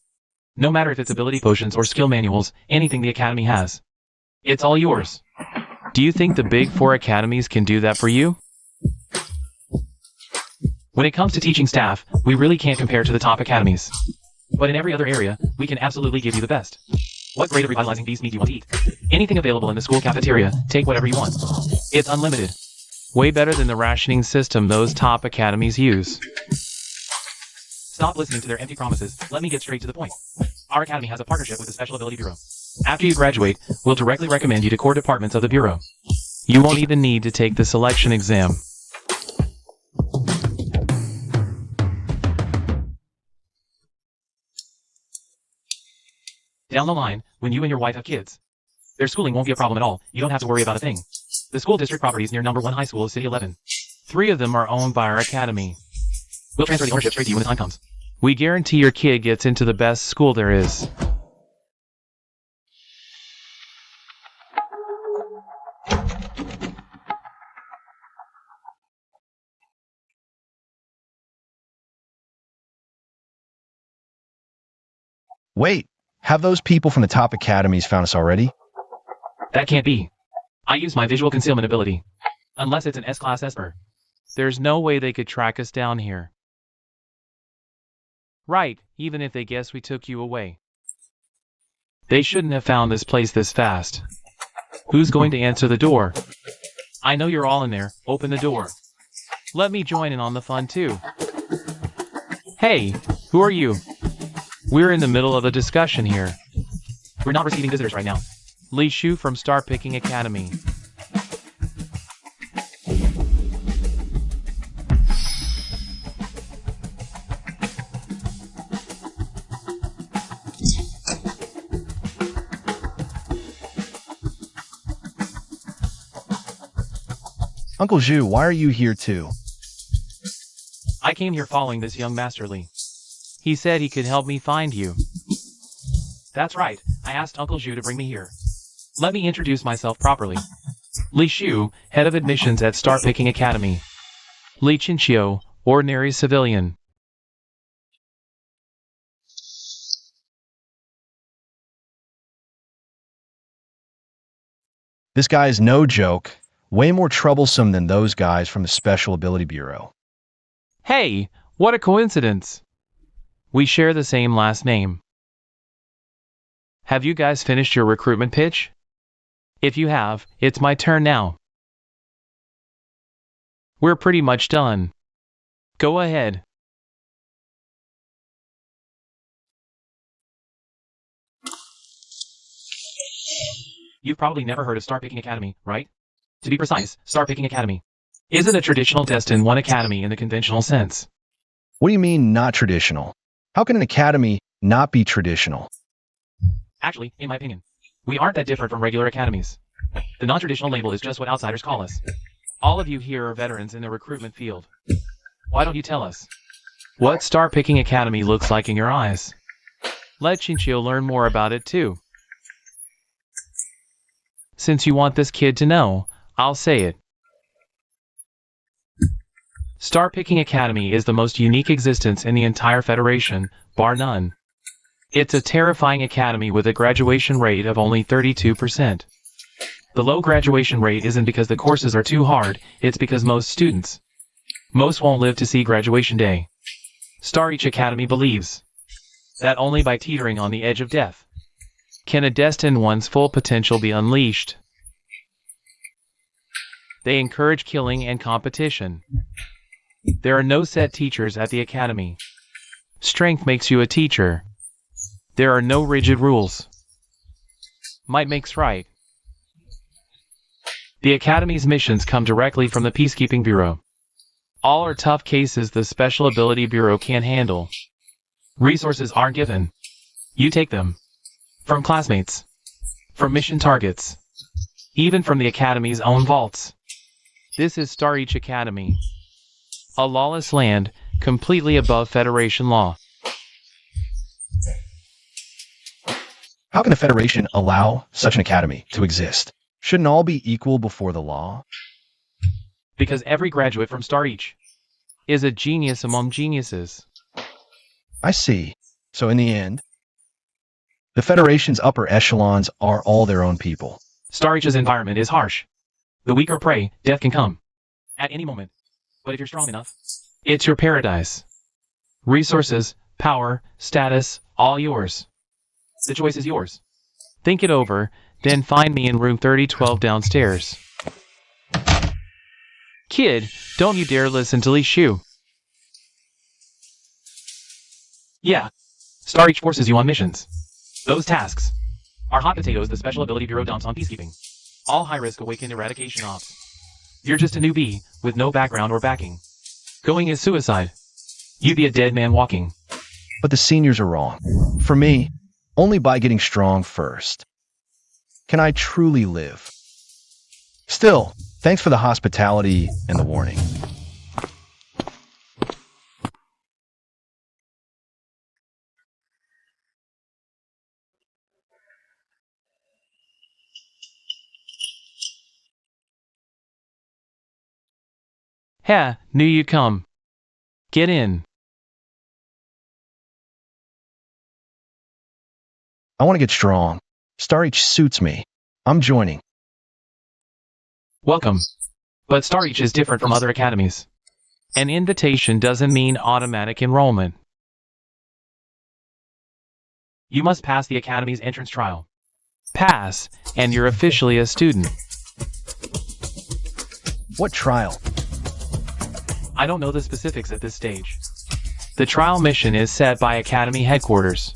No matter if it's ability potions or skill manuals, anything the academy has. It's all yours. Do you think the big 4 academies can do that for you? When it comes to teaching staff, we really can't compare to the top academies. But in every other area, we can absolutely give you the best. What grade of revitalizing beast meat do you want to eat? Anything available in the school cafeteria, take whatever you want. It's unlimited. Way better than the rationing system those top academies use. Stop listening to their empty promises. Let me get straight to the point. Our academy has a partnership with the Special Ability Bureau. After you graduate, we'll directly recommend you to core departments of the Bureau. You won't even need to take the selection exam. Down the line, when you and your wife have kids, their schooling won't be a problem at all. You don't have to worry about a thing. The school district properties near number 1 high school is City 11. 3 of them are owned by our academy. We'll transfer the ownership straight to you when the time comes. We guarantee your kid gets into the best school there is. Wait, have those people from the top academies found us already? That can't be. I use my visual concealment ability. Unless it's an S-class Esper. There's no way they could track us down here. Right, even if they guess we took you away. They shouldn't have found this place this fast. Who's going to answer the door? I know you're all in there. Open the door. Let me join in on the fun too. Hey, who are you? We're in the middle of a discussion here. We're not receiving visitors right now. Li Shu from Star Picking Academy. Uncle Zhu, why are you here too? I came here following this young Master Li. He said he could help me find you. That's right, I asked Uncle Zhu to bring me here. Let me introduce myself properly. Li Shu, head of admissions at Star Picking Academy. Li Chinchio, ordinary civilian. This guy is no joke. Way more troublesome than those guys from the Special Ability Bureau. Hey, what a coincidence. We share the same last name. Have you guys finished your recruitment pitch? If you have, it's my turn now. We're pretty much done. Go ahead. You've probably never heard of Star Picking Academy, right? To be precise, Star Picking Academy isn't a traditional Destin 1 academy in the conventional sense. What do you mean, not traditional? How can an academy not be traditional? Actually, in my opinion, we aren't that different from regular academies. The non-traditional label is just what outsiders call us. All of you here are veterans in the recruitment field. Why don't you tell us what Star Picking Academy looks like in your eyes? Let Chinchio learn more about it too. Since you want this kid to know, I'll say it. Star Picking Academy is the most unique existence in the entire Federation, bar none. It's a terrifying academy with a graduation rate of only 32%. The low graduation rate isn't because the courses are too hard, it's because most won't live to see graduation day. Star Each Academy believes that only by teetering on the edge of death can a Destin 1's full potential be unleashed. They encourage killing and competition. There are no set teachers at the academy. Strength makes you a teacher. There are no rigid rules. Might makes right. The academy's missions come directly from the Peacekeeping Bureau. All are tough cases the Special Ability Bureau can't handle. Resources aren't given. You take them. From classmates. From mission targets. Even from the academy's own vaults. This is Star Each Academy. A lawless land, completely above Federation law. How can the Federation allow such an academy to exist? Shouldn't all be equal before the law? Because every graduate from Star Each is a genius among geniuses. I see. So in the end, the Federation's upper echelons are all their own people. Star Each's environment is harsh. The weak are prey, death can come at any moment. But if you're strong enough, it's your paradise. Resources, power, status, all yours. The choice is yours. Think it over, then find me in room 3012 downstairs. Kid, don't you dare listen to Li Shu. Yeah, Star Each forces you on missions. Those tasks are hot potatoes the Special Ability Bureau dumps on peacekeeping. All high-risk awakened eradication ops. You're just a newbie, with no background or backing. Going is suicide. You'd be a dead man walking. But the seniors are wrong. For me, only by getting strong first can I truly live. Still, thanks for the hospitality and the warning. Ha, knew you'd come. Get in. I want to get strong. Star Each suits me. I'm joining. Welcome. But Star Reach is different from other academies. An invitation doesn't mean automatic enrollment. You must pass the academy's entrance trial. Pass, and you're officially a student. What trial? I don't know the specifics at this stage. The trial mission is set by Academy headquarters.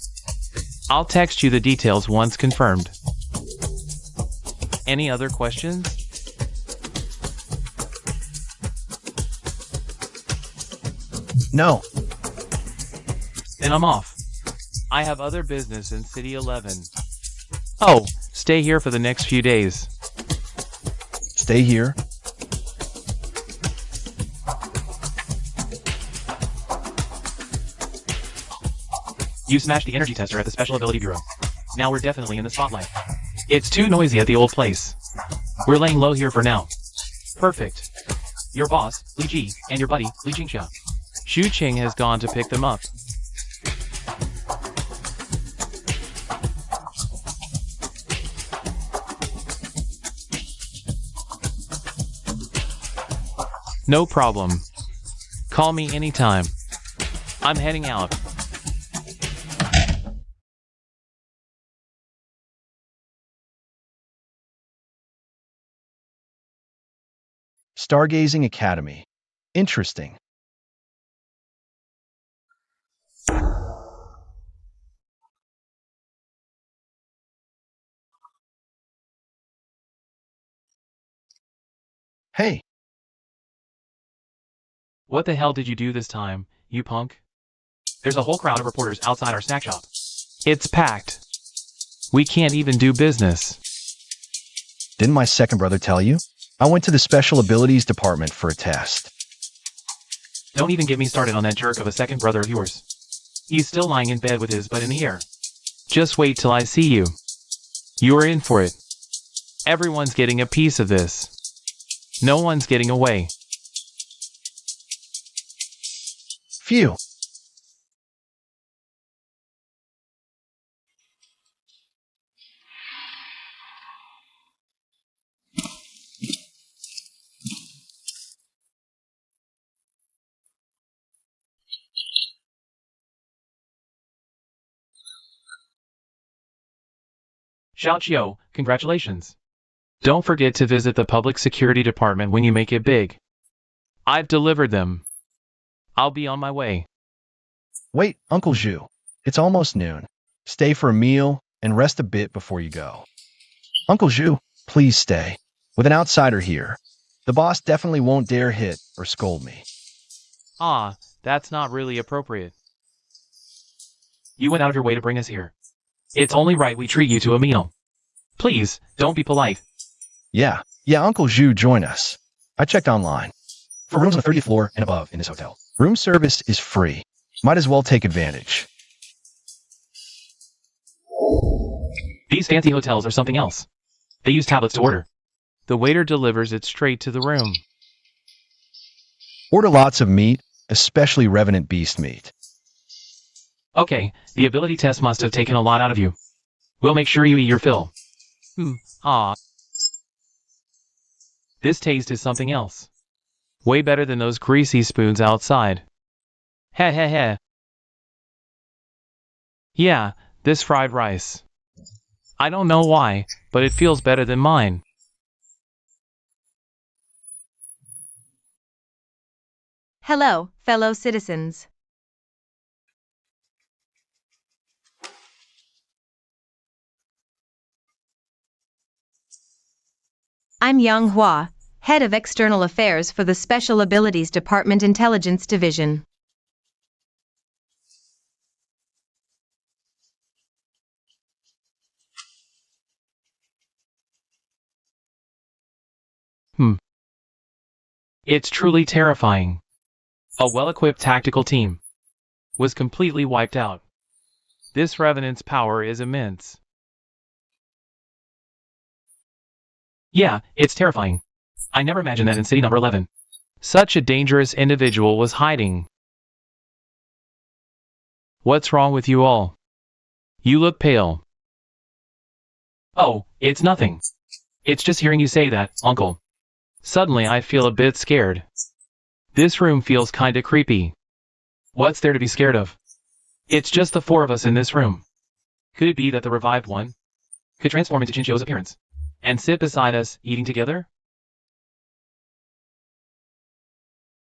I'll text you the details once confirmed. Any other questions? No. Then I'm off. I have other business in City 11. Oh, stay here for the next few days. Stay here. You smashed the energy tester at the Special Ability Bureau. Now we're definitely in the spotlight. It's too noisy at the old place. We're laying low here for now. Perfect. Your boss, Li Ji, and your buddy, Li Jingxia. Xu Qing has gone to pick them up. No problem. Call me anytime. I'm heading out. Stargazing Academy. Interesting. Hey, What the hell did you do this time, you punk? There's a whole crowd of reporters outside our snack shop. It's packed. We can't even do business. didn't my second brother tell you? I went to the Special Abilities Department for a test. Don't even get me started on that jerk of a second brother of yours. He's still lying in bed with his butt in the air. Just wait till I see you. You're in for it. Everyone's getting a piece of this. No one's getting away. Phew. Xiao Qiu, congratulations. Don't forget to visit the Public Security Department when you make it big. I've delivered them. I'll be on my way. Wait, Uncle Zhu. It's almost noon. Stay for a meal and rest a bit before you go. Uncle Zhu, please stay. With an outsider here, the boss definitely won't dare hit or scold me. Ah, that's not really appropriate. You went out of your way to bring us here. It's only right we treat you to a meal. Please, don't be polite. Yeah, Uncle Zhu, join us. I checked online. For rooms on the 30th floor and above in this hotel, room service is free. Might as well take advantage. These fancy hotels are something else. They use tablets to order. The waiter delivers it straight to the room. Order lots of meat, especially revenant beast meat. Okay, the ability test must have taken a lot out of you. We'll make sure you eat your fill. Ah. This taste is something else. Way better than those greasy spoons outside. Heh heh heh. Yeah, this fried rice. I don't know why, but it feels better than mine. Hello, fellow citizens. I'm Yang Hua, Head of External Affairs for the Special Abilities Department Intelligence Division. It's truly terrifying. A well-equipped tactical team was completely wiped out. This Revenant's power is immense. Yeah, it's terrifying. I never imagined that in city number 11. Such a dangerous individual was hiding. What's wrong with you all? You look pale. Oh, it's nothing. It's just hearing you say that, Uncle. Suddenly I feel a bit scared. This room feels kinda creepy. What's there to be scared of? It's just the four of us in this room. Could it be that the revived one could transform into Chinchio's appearance and sit beside us, eating together?